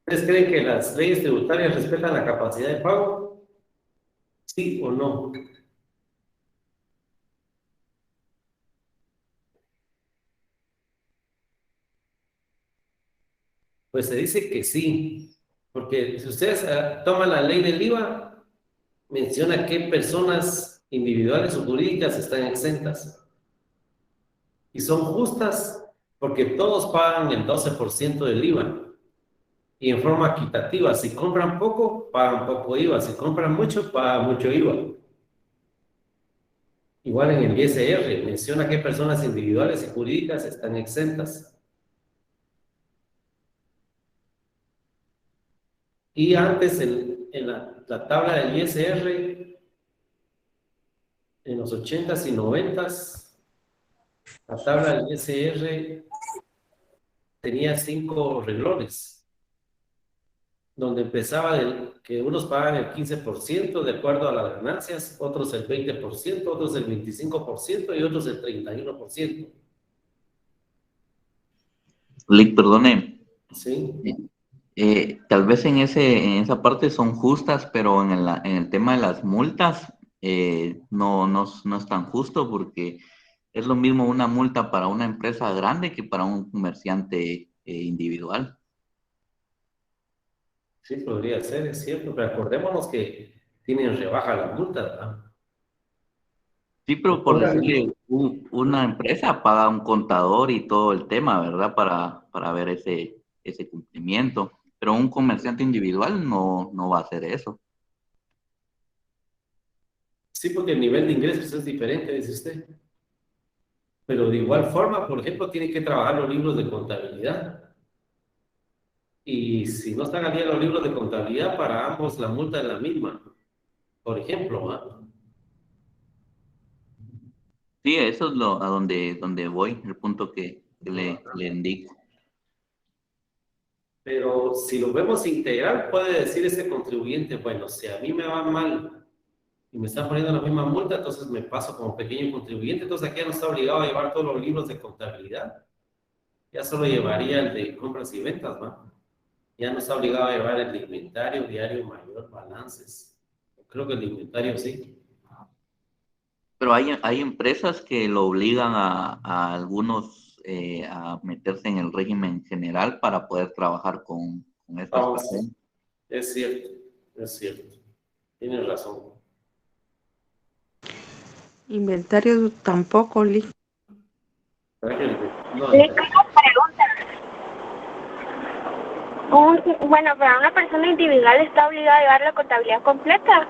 ¿Ustedes creen que las leyes tributarias respetan la capacidad de pago? ¿Sí o no? Pues se dice que sí, porque si ustedes toman la ley del IVA, menciona qué personas individuales o jurídicas están exentas. Y son justas porque todos pagan el 12% del IVA. Y en forma equitativa, si compran poco, pagan poco IVA. Si compran mucho, pagan mucho IVA. Igual en el ISR, menciona qué personas individuales y jurídicas están exentas. Y antes, en la tabla del ISR, en los 80s y 90s, la tabla del ISR tenía 5 renglones, donde empezaba que unos pagan el 15% de acuerdo a las ganancias, otros el 20%, otros el 25% y otros el 31%. Lick, perdone. Sí. Tal vez en esa parte son justas, pero en el tema de las multas no es tan justo porque es lo mismo una multa para una empresa grande que para un comerciante individual. Sí, podría ser, es cierto, pero acordémonos que tienen rebaja las multas, ¿verdad? Sí, pero por decirle, una empresa paga un contador y todo el tema, ¿verdad? Para ver ese cumplimiento. Pero un comerciante individual no va a hacer eso. Sí, porque el nivel de ingresos es diferente, dice usted. Pero de igual forma, por ejemplo, tiene que trabajar los libros de contabilidad. Y si no están al día los libros de contabilidad, para ambos la multa es la misma. Por ejemplo, ¿va? Sí, eso es a donde voy, el punto que le indico. Pero si lo vemos integral, puede decir ese contribuyente, bueno, si a mí me va mal y me están poniendo la misma multa, entonces me paso como pequeño contribuyente, entonces aquí ya no está obligado a llevar todos los libros de contabilidad. Ya solo llevaría el de compras y ventas, ¿va? Ya no está obligado a llevar el de inventario, diario mayor, balances. Creo que el de inventario sí. Pero hay empresas que lo obligan a algunos a meterse en el régimen general para poder trabajar con estas personas. Sí. Es cierto. Tienes razón. Inventario tampoco, Lick. No, Le tengo preguntas. Bueno, para una persona individual está obligada a llevar la contabilidad completa.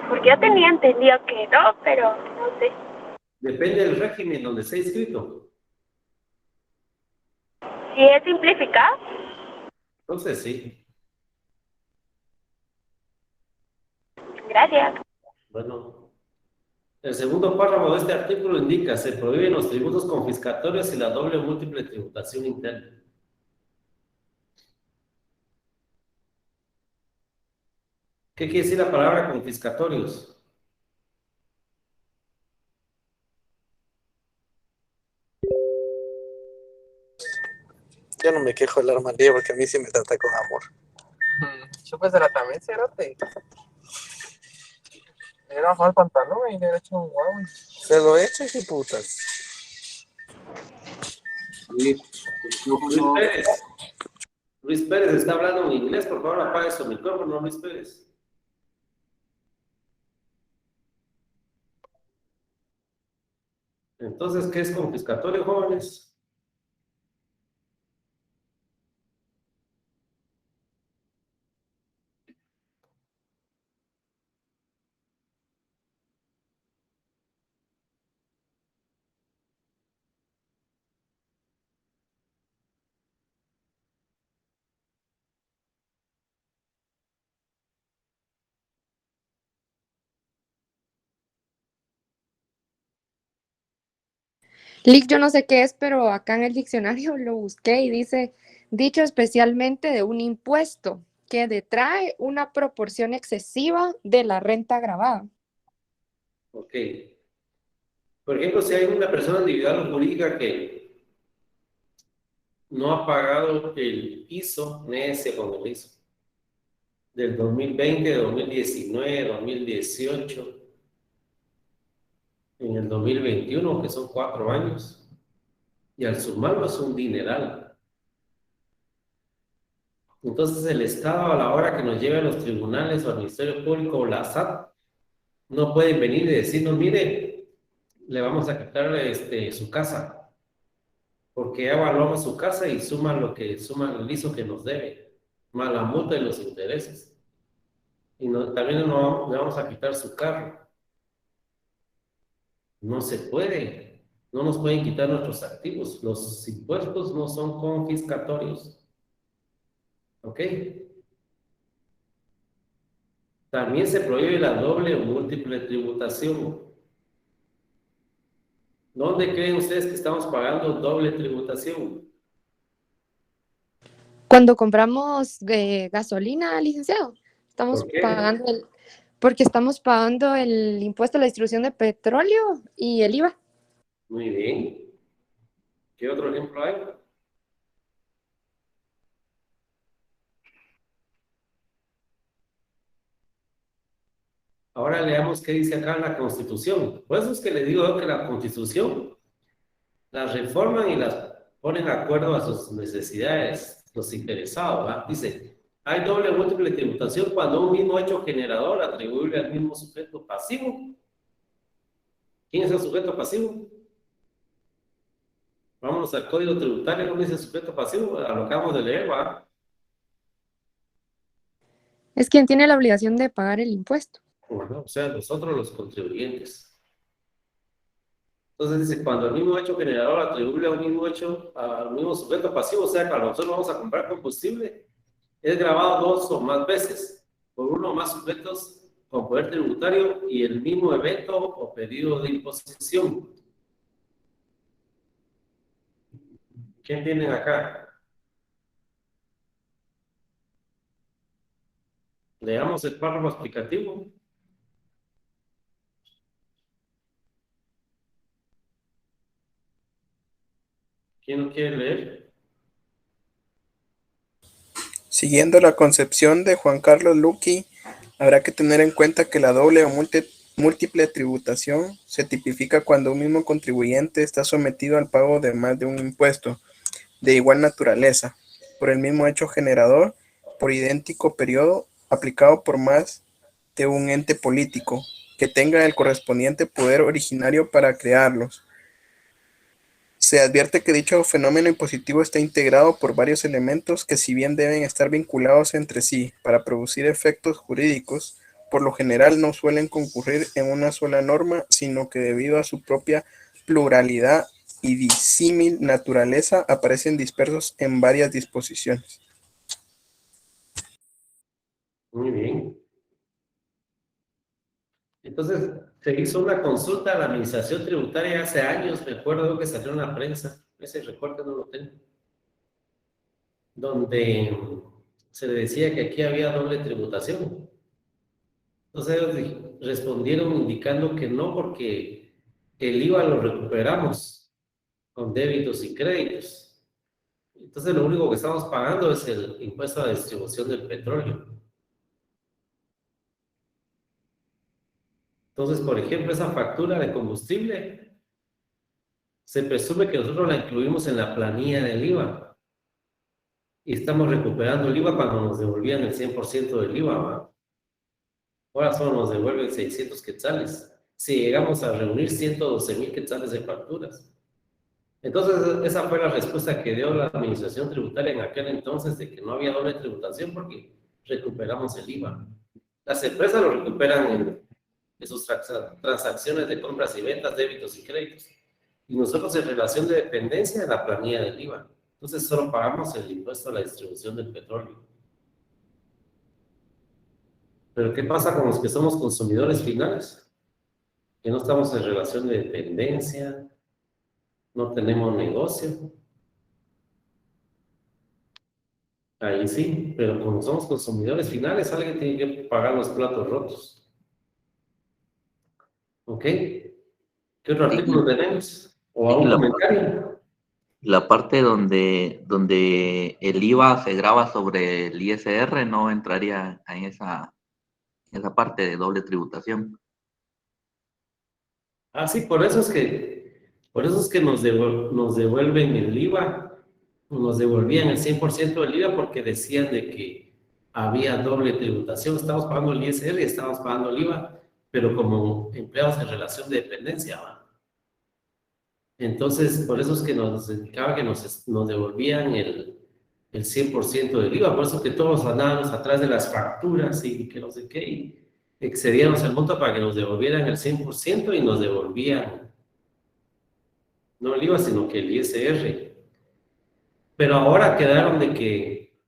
Porque yo tenía entendido que no, pero no sé. Depende del régimen donde esté inscrito. ¿Si es simplificado? Entonces sí. Gracias. Bueno, el segundo párrafo de este artículo indica: se prohíben los tributos confiscatorios y la doble o múltiple tributación interna. ¿Qué quiere decir la palabra confiscatorios? Yo no me quejo del armadillo porque a mí sí me trata con amor. Chúpesela también, cerote. Le hubiera bajado el pantalón y le hubiera hecho un guau. Se lo echo y putas. Luis Pérez. Luis Pérez está hablando en inglés, por favor apague su micrófono, Luis Pérez. Entonces, ¿qué es confiscatorio, jóvenes? Lick, yo no sé qué es, pero acá en el diccionario lo busqué y dice, dicho especialmente de un impuesto que detrae una proporción excesiva de la renta gravada. Ok. Por ejemplo, si hay una persona individual o jurídica que no ha pagado el ISO, NS con el ISO, del 2020, 2019, 2018, en el 2021, que son 4 años, y al sumarlo es un dineral. Entonces el Estado, a la hora que nos lleve a los tribunales o al Ministerio Público o la SAT, no pueden venir y decirnos, mire, le vamos a quitar su casa, porque ya evaluamos su casa y suman el ISO que nos debe, más la multa y los intereses. Y también le vamos a quitar su carro. No se puede, no nos pueden quitar nuestros activos. Los impuestos no son confiscatorios. ¿Ok? También se prohíbe la doble o múltiple tributación. ¿Dónde creen ustedes que estamos pagando doble tributación? Cuando compramos gasolina, licenciado, estamos ¿Por qué? porque estamos pagando el impuesto a la distribución de petróleo y el IVA. Muy bien. ¿Qué otro ejemplo hay? Ahora leamos qué dice acá la Constitución. Por eso es que le digo yo que la Constitución las reforman y las ponen de acuerdo a sus necesidades, los interesados, ¿verdad? Dice, hay doble o múltiple tributación cuando un mismo hecho generador atribuible al mismo sujeto pasivo. ¿Quién es el sujeto pasivo? Vámonos al Código Tributario, ¿no dice sujeto pasivo? A lo que acabamos de leer, ¿verdad? Es quien tiene la obligación de pagar el impuesto. Bueno, o sea, nosotros los contribuyentes. Entonces dice, cuando el mismo hecho generador atribuye al mismo sujeto pasivo, o sea, cuando nosotros vamos a comprar combustible, es grabado 2 o más veces por uno o más sujetos con poder tributario y el mismo evento o pedido de imposición. ¿Quién tienen acá? Leamos el párrafo explicativo. ¿Quién lo quiere leer? Siguiendo la concepción de Juan Carlos Luqui, habrá que tener en cuenta que la doble o múltiple tributación se tipifica cuando un mismo contribuyente está sometido al pago de más de un impuesto de igual naturaleza, por el mismo hecho generador, por idéntico periodo, aplicado por más de un ente político, que tenga el correspondiente poder originario para crearlos. Se advierte que dicho fenómeno impositivo está integrado por varios elementos que, si bien deben estar vinculados entre sí para producir efectos jurídicos, por lo general no suelen concurrir en una sola norma, sino que debido a su propia pluralidad y disímil naturaleza aparecen dispersos en varias disposiciones. Muy bien. Entonces, se hizo una consulta a la Administración Tributaria hace años, me acuerdo que salió en la prensa, ese recorte no lo tengo, donde se decía que aquí había doble tributación. Entonces ellos respondieron indicando que no, porque el IVA lo recuperamos con débitos y créditos. Entonces lo único que estamos pagando es el impuesto a la distribución del petróleo. Entonces, por ejemplo, esa factura de combustible, se presume que nosotros la incluimos en la planilla del IVA. Y estamos recuperando el IVA cuando nos devolvían el 100% del IVA, ¿va? Ahora solo nos devuelven 600 quetzales. Si llegamos a reunir 112,000 quetzales de facturas. Entonces, esa fue la respuesta que dio la administración tributaria en aquel entonces, de que no había doble tributación porque recuperamos el IVA. Las empresas lo recuperan en sus transacciones de compras y ventas, débitos y créditos. Y nosotros, en relación de dependencia, en la planilla del IVA. Entonces, solo pagamos el impuesto a la distribución del petróleo. Pero, ¿qué pasa con los que somos consumidores finales? Que no estamos en relación de dependencia, no tenemos negocio. Ahí sí, pero como somos consumidores finales, alguien tiene que pagar los platos rotos. ¿Ok? ¿Qué otro artículo tenemos? ¿O algún comentario? La parte donde el IVA se graba sobre el ISR no entraría en esa parte de doble tributación. Ah, sí, por eso es que nos devuelven el IVA, nos devolvían el 100% del IVA porque decían de que había doble tributación. Estamos pagando el ISR y estamos pagando el IVA, pero como empleados en relación de dependencia, ¿va? Entonces, por eso es que nos indicaba que nos devolvían el 100% del IVA, por eso que todos andábamos atrás de las facturas y que no sé qué, y excedíamos el monto para que nos devolvieran el 100% y nos devolvían, no el IVA, sino que el ISR. Pero ahora quedaron de que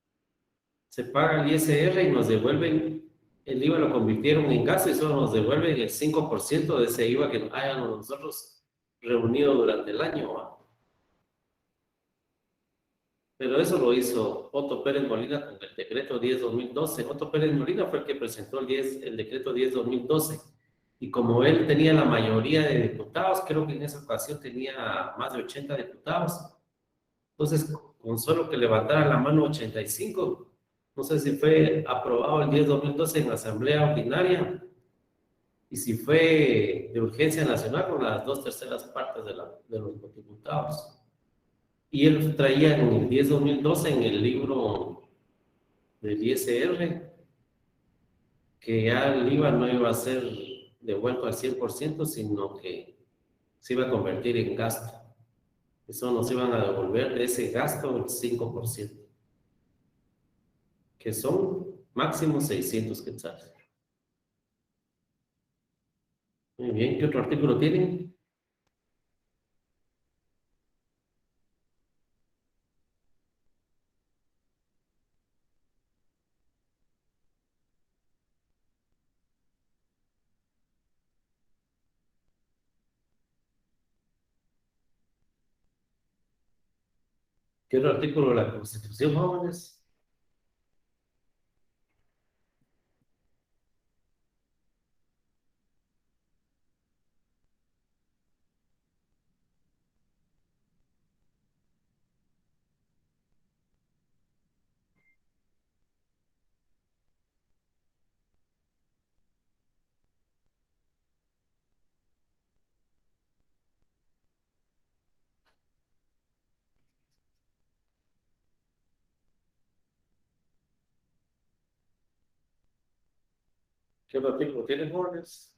se paga el ISR y nos devuelven, el IVA lo convirtieron en gasto y solo nos devuelven el 5% de ese IVA que hayamos nosotros reunido durante el año, ¿va? Pero eso lo hizo Otto Pérez Molina con el decreto 10-2012. Otto Pérez Molina fue el que presentó el decreto 10-2012. Y como él tenía la mayoría de diputados, creo que en esa ocasión tenía más de 80 diputados. Entonces, con solo que levantara la mano 85, no sé si fue aprobado el 10-2012 en la Asamblea Ordinaria, y si fue de urgencia nacional con las 2/3 partes de los diputados. Y él traía en el 10-2012 en el libro del ISR que ya el IVA no iba a ser devuelto al 100%, sino que se iba a convertir en gasto. Eso nos iban a devolver de ese gasto el 5%, que son máximo 600 quetzales. Muy bien, ¿qué otro artículo tienen? ¿Qué otro artículo de la Constitución, jóvenes? ¿Qué otro artículo tienen, jóvenes?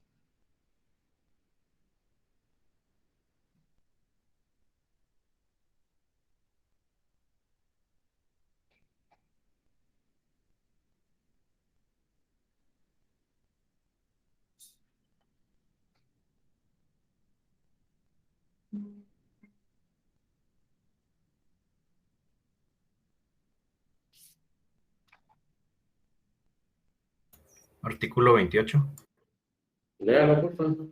Artículo 28. Léalo, por favor.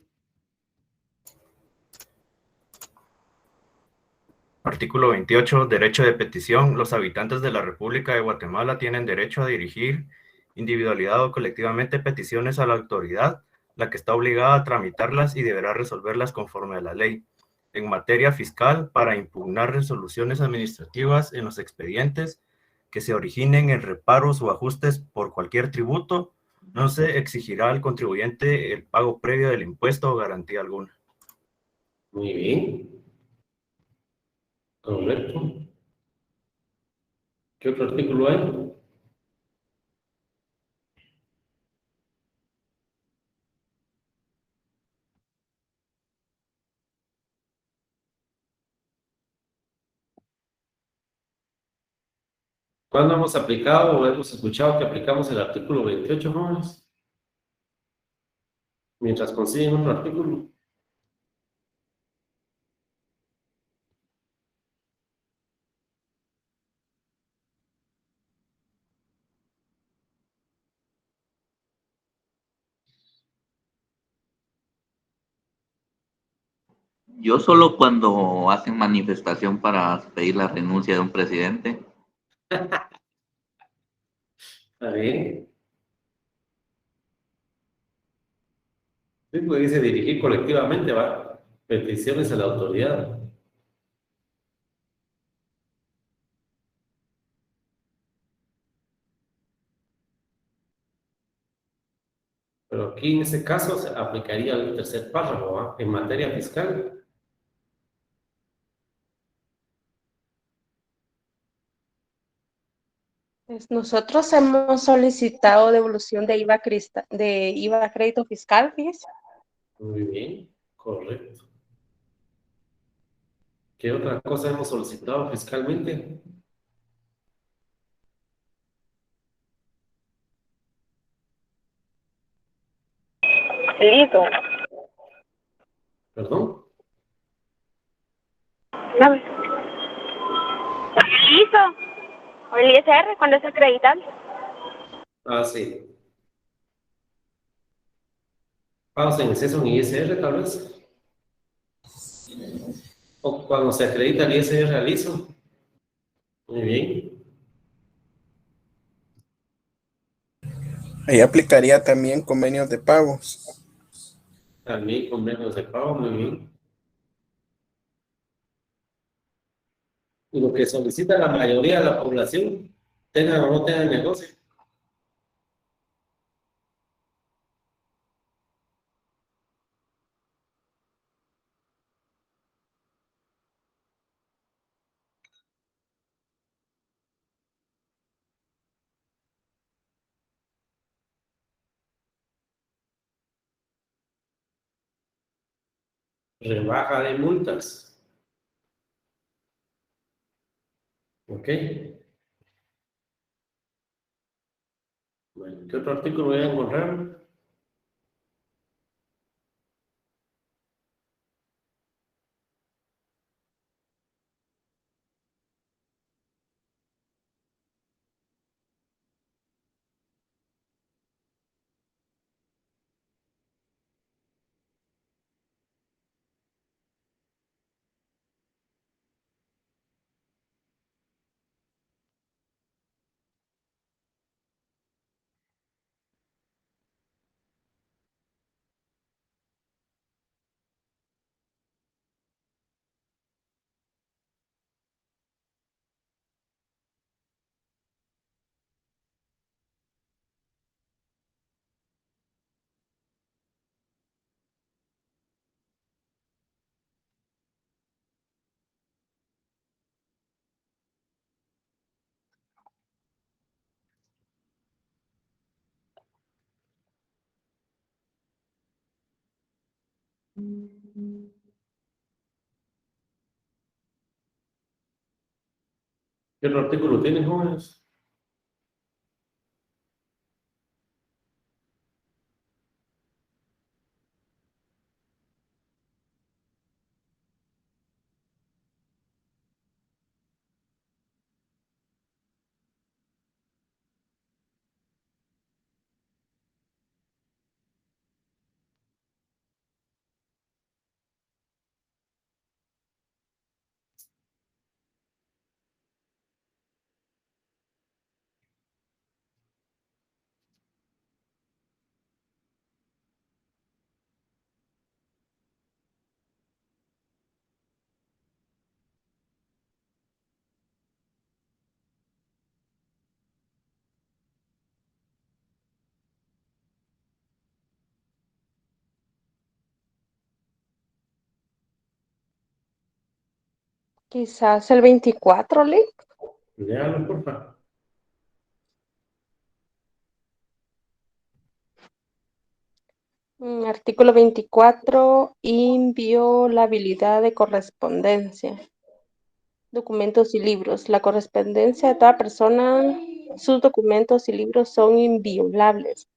Artículo 28. Derecho de petición. Los habitantes de la República de Guatemala tienen derecho a dirigir individualidad o colectivamente peticiones a la autoridad, la que está obligada a tramitarlas y deberá resolverlas conforme a la ley. En materia fiscal, para impugnar resoluciones administrativas en los expedientes que se originen en reparos o ajustes por cualquier tributo No se exigirá al contribuyente el pago previo del impuesto o garantía alguna. Muy bien. Correcto. ¿Qué otro artículo hay? ¿Cuándo hemos aplicado o hemos escuchado que aplicamos el artículo 28, jóvenes? Mientras consiguen otro artículo. Yo solo cuando hacen manifestación para pedir la renuncia de un presidente. Está bien. Sí, pues dice dirigir colectivamente, va. Peticiones a la autoridad. Pero aquí en este caso se aplicaría el tercer párrafo, ¿va? En materia fiscal. Pues nosotros hemos solicitado devolución de IVA, de IVA crédito fiscal, fíjese. Muy bien, correcto. ¿Qué otra cosa hemos solicitado fiscalmente? Listo. ¿Perdón? Dame. Listo. O el ISR, cuando es acreditable. Ah, sí. Pagos en exceso en ISR, tal vez. O cuando se acredita el ISR al ISO. Muy bien. Ahí aplicaría también convenios de pagos. También con menos de pago, muy bien. Y lo que solicita la mayoría de la población, tengan o no tengan negocio. Rebaja de multas. ¿Ok? Bueno, ¿qué otro artículo voy a encontrar? ¿Qué otro artículo tienen, jóvenes? Quizás el 24, Lick. Léalo, por favor. Artículo 24, inviolabilidad de correspondencia. Documentos y libros. La correspondencia de toda persona, sus documentos y libros son inviolables.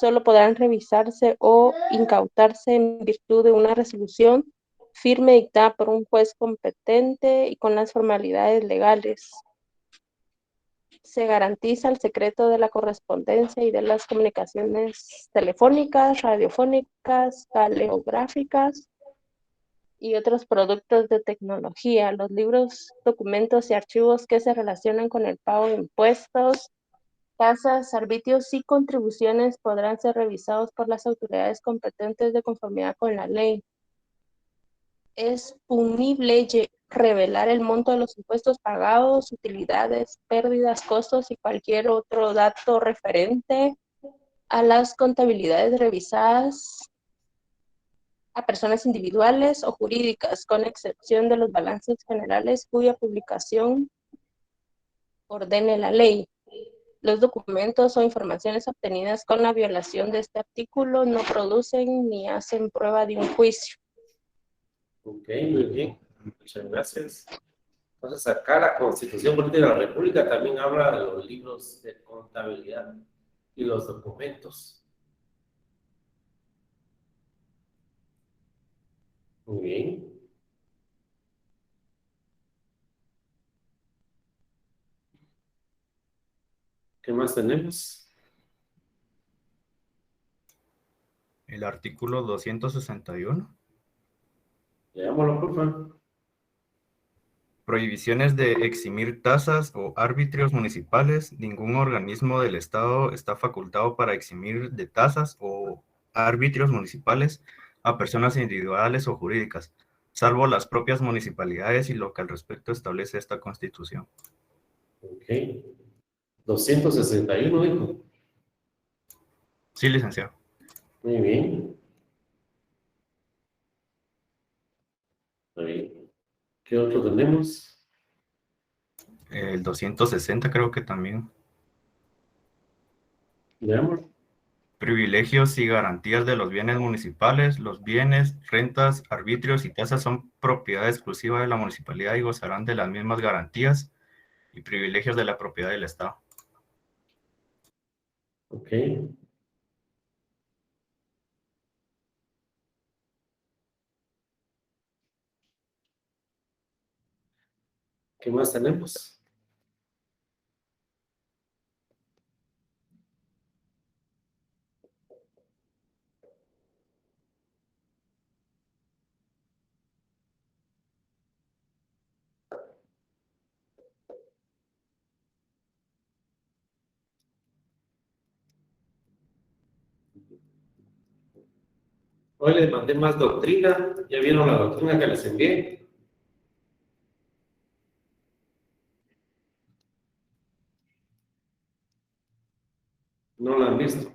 Solo podrán revisarse o incautarse en virtud de una resolución firme dictada por un juez competente y con las formalidades legales. Se garantiza el secreto de la correspondencia y de las comunicaciones telefónicas, radiofónicas, telelegráficas y otros productos de tecnología. Los libros, documentos y archivos que se relacionan con el pago de impuestos, tasas, arbitrios y contribuciones podrán ser revisados por las autoridades competentes de conformidad con la ley. Es punible revelar el monto de los impuestos pagados, utilidades, pérdidas, costos y cualquier otro dato referente a las contabilidades revisadas a personas individuales o jurídicas, con excepción de los balances generales cuya publicación ordene la ley. Los documentos o informaciones obtenidas con la violación de este artículo no producen ni hacen prueba de un juicio. Ok, muy bien. Muchas gracias. Entonces, acá la Constitución Política de la República también habla de los libros de contabilidad y los documentos. Muy bien. ¿Qué más tenemos? El artículo 261. Leámoslo, por favor. Prohibiciones de eximir tasas o arbitrios municipales. Ningún organismo del Estado está facultado para eximir de tasas o arbitrios municipales a personas individuales o jurídicas, salvo las propias municipalidades y lo que al respecto establece esta Constitución. Ok. 261, dijo. Sí, licenciado. Muy bien. Ahí. ¿Qué otro tenemos? El 260 creo que también. Veamos. Privilegios y garantías de los bienes municipales. Los bienes, rentas, arbitrios y tasas son propiedad exclusiva de la municipalidad y gozarán de las mismas garantías y privilegios de la propiedad del Estado. Ok. ¿Qué más tenemos? Hoy les mandé más doctrina. ¿Ya vieron la doctrina que les envié? ¿No la han visto?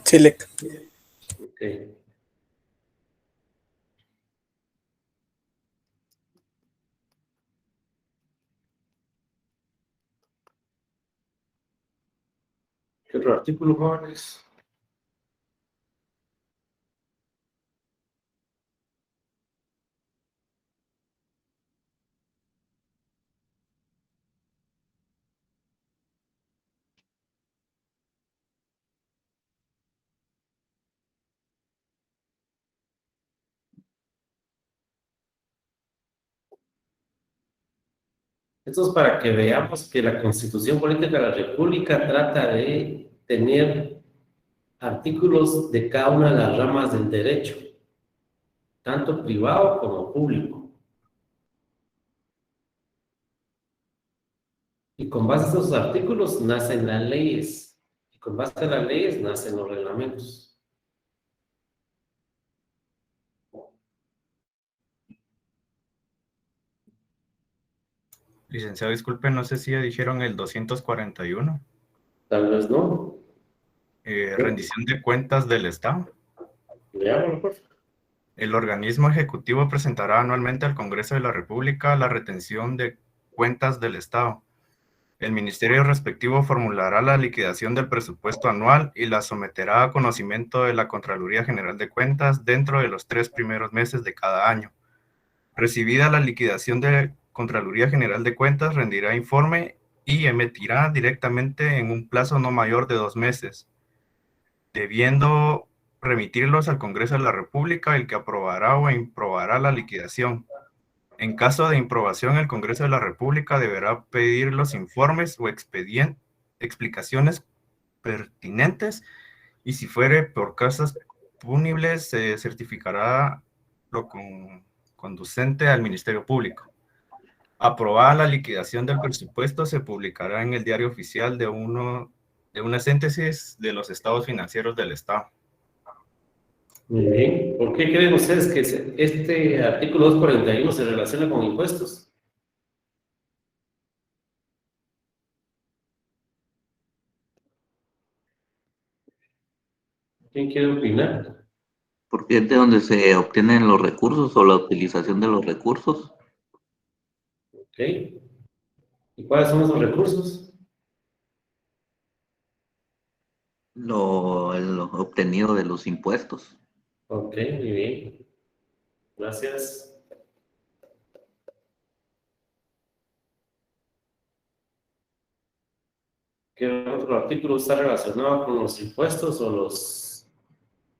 Sí, Lick. Ok. ¿Qué otro artículo, jóvenes? Esto es para que veamos que la Constitución Política de la República trata de tener artículos de cada una de las ramas del derecho, tanto privado como público. Y con base a esos artículos nacen las leyes. Y con base a las leyes nacen los reglamentos. Licenciado, disculpe, no sé si ya dijeron el 241. Tal vez no. Rendición de cuentas del Estado. Leámoslo, por favor. El organismo ejecutivo presentará anualmente al Congreso de la República la retención de cuentas del Estado. El ministerio respectivo formulará la liquidación del presupuesto anual y la someterá a conocimiento de la Contraloría General de Cuentas dentro de los 3 primeros meses de cada año. Recibida la liquidación de Contraloría General de Cuentas, rendirá informe y emitirá directamente en un plazo no mayor de 2 meses, debiendo remitirlos al Congreso de la República, el que aprobará o improbará la liquidación. En caso de improbación, el Congreso de la República deberá pedir los informes o explicaciones pertinentes, y si fuere por causas punibles, se certificará lo conducente al Ministerio Público. Aprobada la liquidación del presupuesto, se publicará en el Diario Oficial de una síntesis de los estados financieros del Estado. Muy bien. ¿Por qué creen ustedes que este artículo 241 se relaciona con impuestos? ¿Quién quiere opinar? Porque es de donde se obtienen los recursos o la utilización de los recursos. Ok. ¿Y cuáles son esos recursos? Lo obtenido de los impuestos. Ok, muy bien. Gracias. ¿Qué otro artículo está relacionado con los impuestos o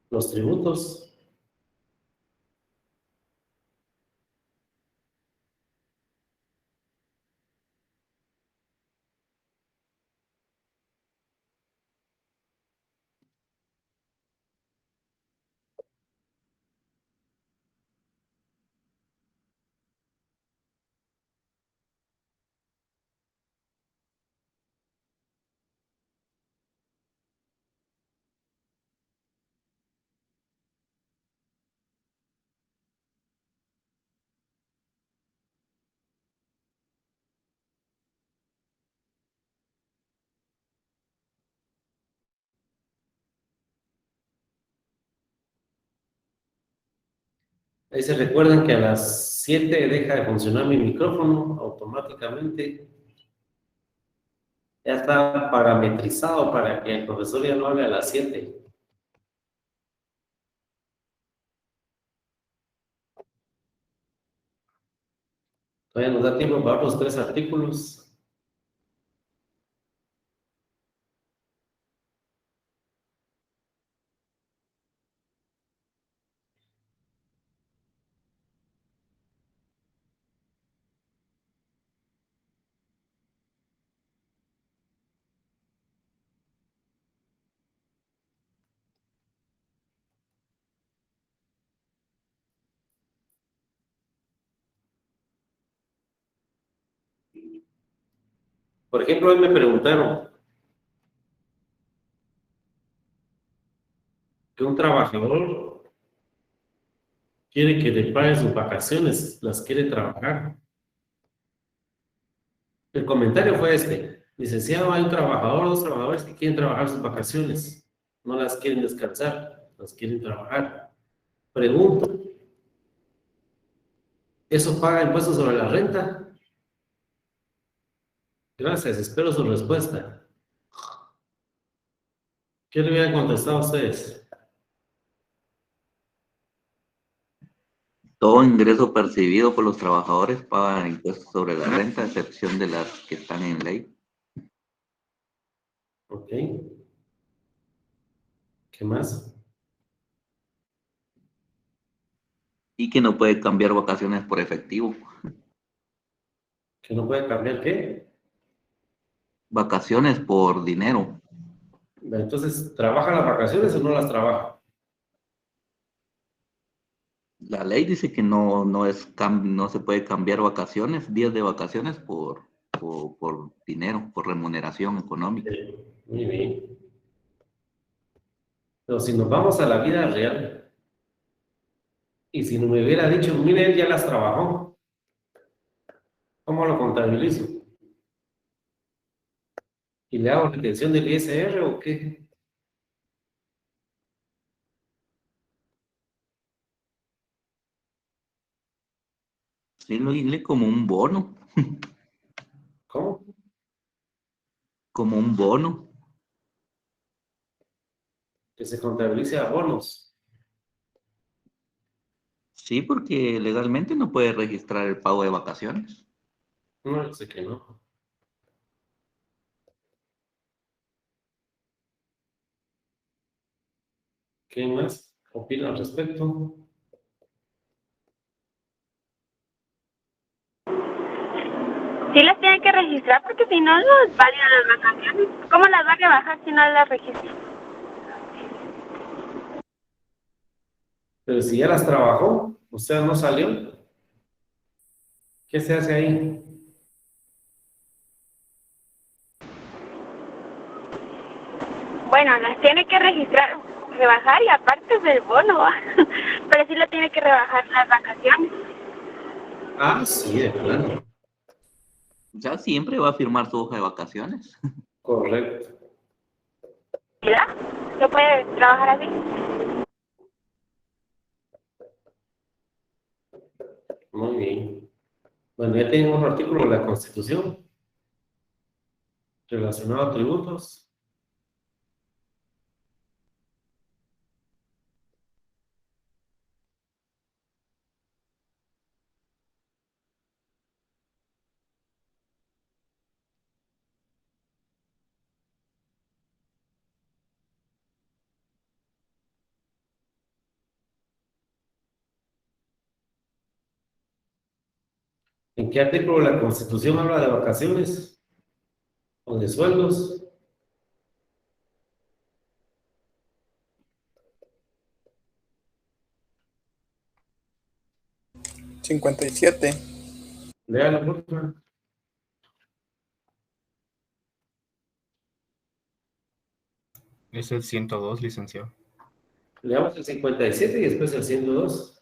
los tributos? Ahí se recuerdan que a las 7 deja de funcionar mi micrófono automáticamente. Ya está parametrizado para que el profesor ya no hable a las 7. Todavía nos da tiempo para otros 3 artículos. Por ejemplo, hoy me preguntaron que un trabajador quiere que le pague sus vacaciones, las quiere trabajar. El comentario fue este: licenciado, hay un trabajador, 2 trabajadores que quieren trabajar sus vacaciones, no las quieren descansar, las quieren trabajar. Pregunto, ¿eso paga impuestos sobre la renta? Gracias, espero su respuesta. ¿Qué le hubieran contestado a ustedes? Todo ingreso percibido por los trabajadores paga impuestos sobre la renta, a excepción de las que están en ley. Ok. ¿Qué más? Y que no puede cambiar vacaciones por efectivo. ¿Que no puede cambiar qué? Vacaciones por dinero. Entonces, ¿trabaja las vacaciones o no las trabaja? La ley dice que no se puede cambiar vacaciones, días de vacaciones por dinero, por remuneración económica. Muy bien. Pero si nos vamos a la vida real, y si no me hubiera dicho, mire, él ya las trabajó, ¿cómo lo contabilizo? ¿Y le hago retención del ISR o qué? Sí, lo dile como un bono, ¿Cómo? como un bono. Que se contabilice a bonos. Sí, porque legalmente no puede registrar el pago de vacaciones. No, sé que no. ¿Qué más opina al respecto? Sí las tiene que registrar porque si no, no es válida las vacaciones. ¿Cómo las va a rebajar si no las registra? Pero si ya las trabajó, o sea, no salió, ¿qué se hace ahí? Bueno, las tiene que registrar, rebajar y aparte del bono, ¿va? Pero sí lo tiene que rebajar las vacaciones. Ah, sí, de plano. Ya siempre va a firmar su hoja de vacaciones. Correcto. ¿Verdad? ¿Lo puede trabajar así? Muy bien. Bueno, ya tenemos un artículo de la Constitución relacionado a tributos. ¿En qué artículo de la Constitución habla de vacaciones o de sueldos? 57. Léalo, por favor. Es el 102, licenciado. Leamos el 57 y después el 102.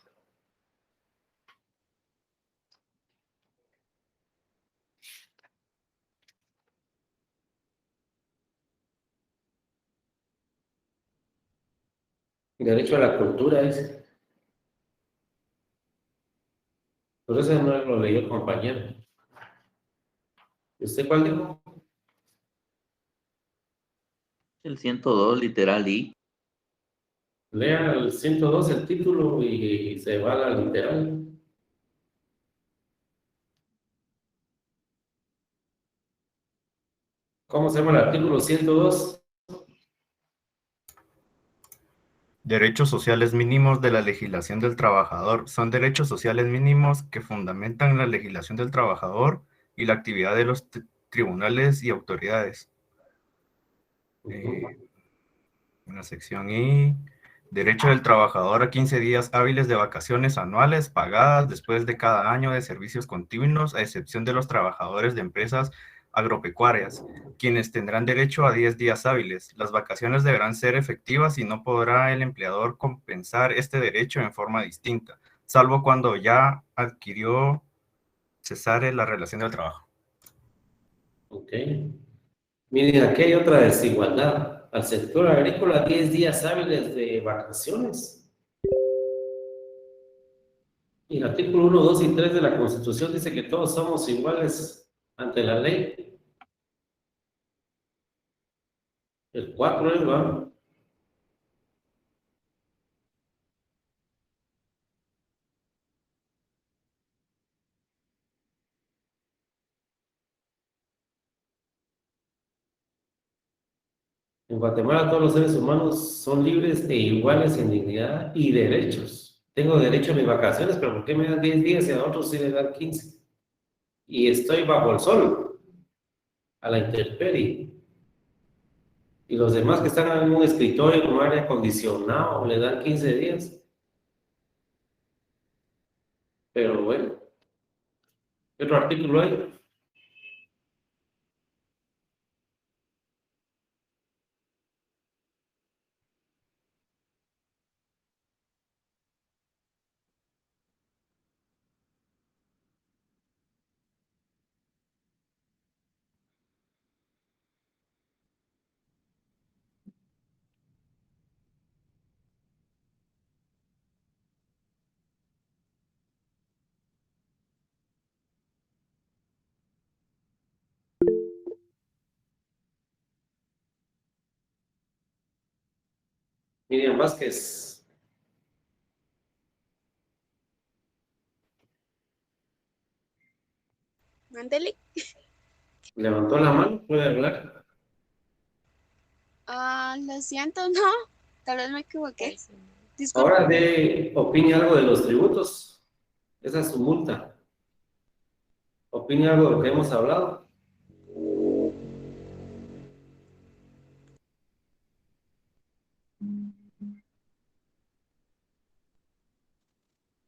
Derecho a la cultura, dice. Por eso no lo leyó el compañero. ¿Usted cuál dijo? El 102, literal, y Lea el 102 el título y se va a la literal. ¿Cómo se llama el artículo 102? Derechos sociales mínimos de la legislación del trabajador. Son derechos sociales mínimos que fundamentan la legislación del trabajador y la actividad de los tribunales y autoridades. Una sección I. Derecho del trabajador a 15 días hábiles de vacaciones anuales pagadas después de cada año de servicios continuos, a excepción de los trabajadores de empresas agropecuarias, quienes tendrán derecho a 10 días hábiles. Las vacaciones deberán ser efectivas y no podrá el empleador compensar este derecho en forma distinta, salvo cuando ya adquirió cesare la relación del trabajo. Ok. Miren, aquí hay otra desigualdad. Al sector agrícola, 10 días hábiles de vacaciones. Y el artículo 1, 2 y 3 de la Constitución dice que todos somos iguales ante la ley. El 4 es, ¿va? En Guatemala todos los seres humanos son libres e iguales en dignidad y derechos. Tengo derecho a mis vacaciones, pero ¿por qué me dan 10 días y a otros sí les dan 15? Y estoy bajo el sol, a la intemperie. Y los demás que están en un escritorio con aire acondicionado le dan 15 días. Pero bueno, ¿qué otro artículo hay? Miriam Vázquez. Mándele. Levantó la mano, puede hablar. Lo siento, no. Tal vez me equivoqué. Disculpe. Ahora opine algo de los tributos. Esa es su multa. Opine algo de lo que hemos hablado.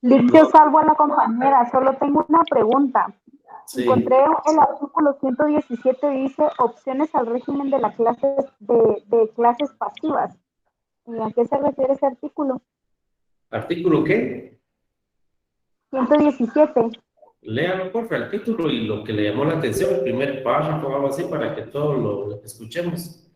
Lick, yo salvo a la compañera, solo tengo una pregunta. Sí. Encontré el artículo 117, dice opciones al régimen de, de clases pasivas. ¿A qué se refiere ese artículo? ¿Artículo qué? 117. Léalo, por favor, el título y lo que le llamó la atención, el primer párrafo o algo así, para que todos lo escuchemos.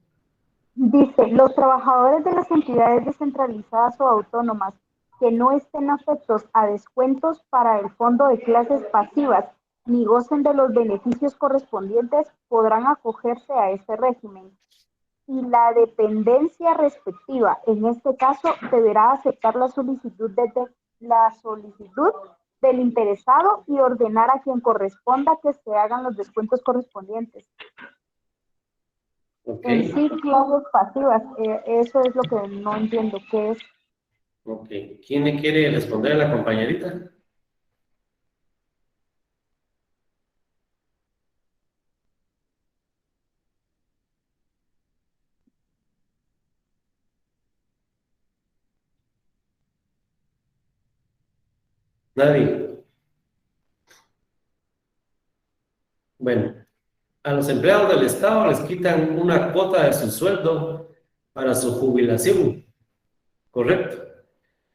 Dice, los trabajadores de las entidades descentralizadas o autónomas que no estén afectos a descuentos para el fondo de clases pasivas ni gocen de los beneficios correspondientes podrán acogerse a este régimen. Y la dependencia respectiva, en este caso, deberá aceptar la solicitud del interesado y ordenar a quien corresponda que se hagan los descuentos correspondientes. Okay. En sí, clases pasivas, eso es lo que no entiendo, ¿qué es? Ok. ¿Quién le quiere responder a la compañerita? Nadie. Bueno, a los empleados del Estado les quitan una cuota de su sueldo para su jubilación, correcto.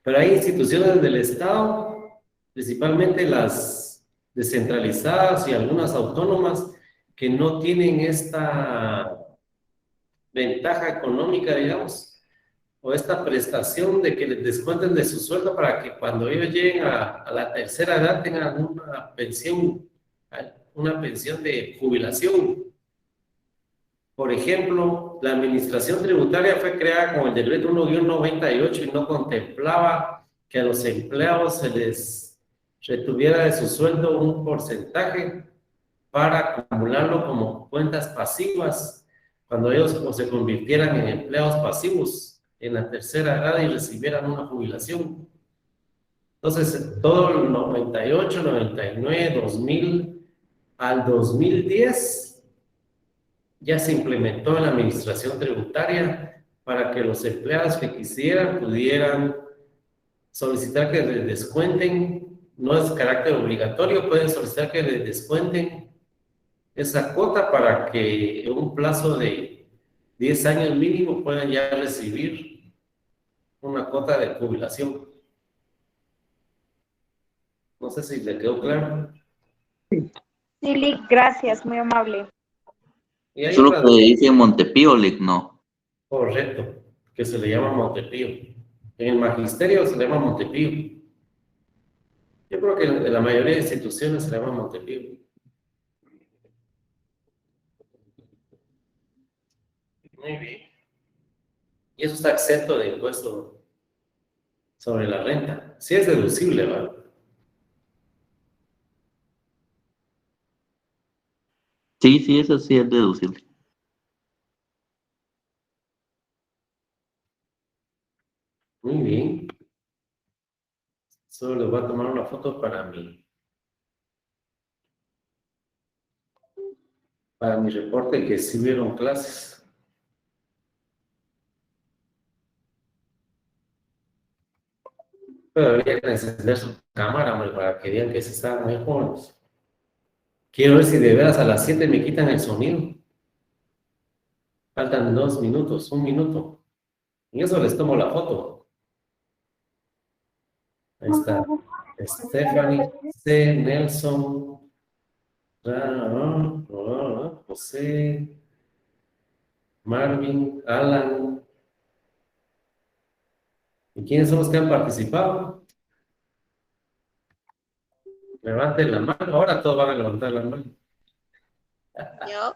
Pero hay instituciones del Estado, principalmente las descentralizadas y algunas autónomas, que no tienen esta ventaja económica, digamos, o esta prestación de que les descuenten de su sueldo para que cuando ellos lleguen a la tercera edad tengan una pensión de jubilación. Por ejemplo, la administración tributaria fue creada con el decreto 1-98 y no contemplaba que a los empleados se les retuviera de su sueldo un porcentaje para acumularlo como cuentas pasivas cuando ellos se convirtieran en empleados pasivos en la tercera edad y recibieran una jubilación. Entonces, todo el 98, 99, 2000, al 2010, ya se implementó en la administración tributaria para que los empleados que quisieran pudieran solicitar que les descuenten, no es carácter obligatorio, pueden solicitar que les descuenten esa cuota para que en un plazo de 10 años mínimo puedan ya recibir una cuota de jubilación. No sé si le quedó claro. Sí, Lick, gracias, muy amable. Eso es lo que dice Montepío, Lick, no. Correcto, que se le llama Montepío. En el magisterio se le llama Montepío. Yo creo que en la mayoría de instituciones se le llama Montepío. Muy bien. Y eso está exento de impuesto sobre la renta. Sí es deducible, ¿verdad? Sí, sí, eso sí es deducible. Muy bien. Solo les voy a tomar una foto para mi reporte que sí vieron clases. Pero habría que encender su cámara, hombre, para que vean que se estaban muy jóvenes. Quiero ver si de veras a las 7 me quitan el sonido. Faltan 2 minutos, 1 minuto. Y eso les tomo la foto. Ahí está. Stephanie, C. Nelson, José, Marvin, Alan. ¿Y quiénes son los que han participado? Levanten la mano. Ahora todos van a levantar la mano. Yo.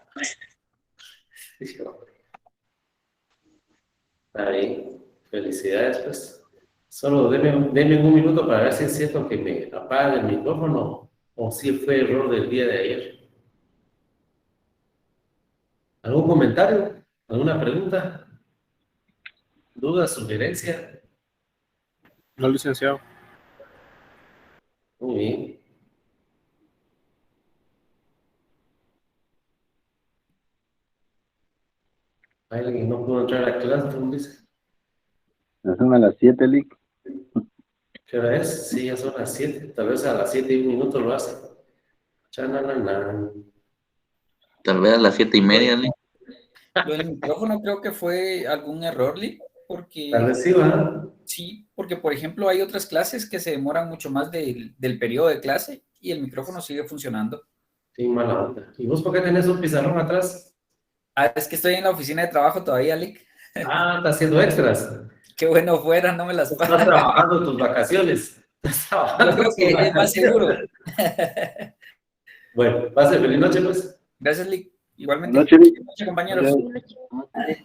Está bien. Felicidades, pues. Solo denme un minuto para ver si es cierto que me apaga el micrófono o si fue error del día de ayer. ¿Algún comentario? ¿Alguna pregunta? ¿Duda, sugerencia? No, licenciado. Muy bien. ¿Hay alguien que no pudo entrar a clase, cómo dice? Son a las 7, Lick. ¿Qué hora es? Sí, ya son las 7. Tal vez a las 7:01 lo hace. Chananana. Tal vez a las 7:30, Lee. Lo del micrófono creo que fue algún error, Lee, porque... Tal vez sí, ¿verdad? Sí, porque por ejemplo hay otras clases que se demoran mucho más del periodo de clase y el micrófono sigue funcionando. Sí, mala onda. ¿Y vos por qué tenés un pizarrón atrás? Ah, es que estoy en la oficina de trabajo todavía, Lick. Ah, está haciendo extras. Qué bueno fuera, no me las pagan. Estás trabajando en tus vacaciones. Yo creo que es más seguro. Bueno, pase feliz noche, pues. Gracias, Lick. Igualmente. Buenas noches, Lick. Buenas noches, compañeros. Adiós.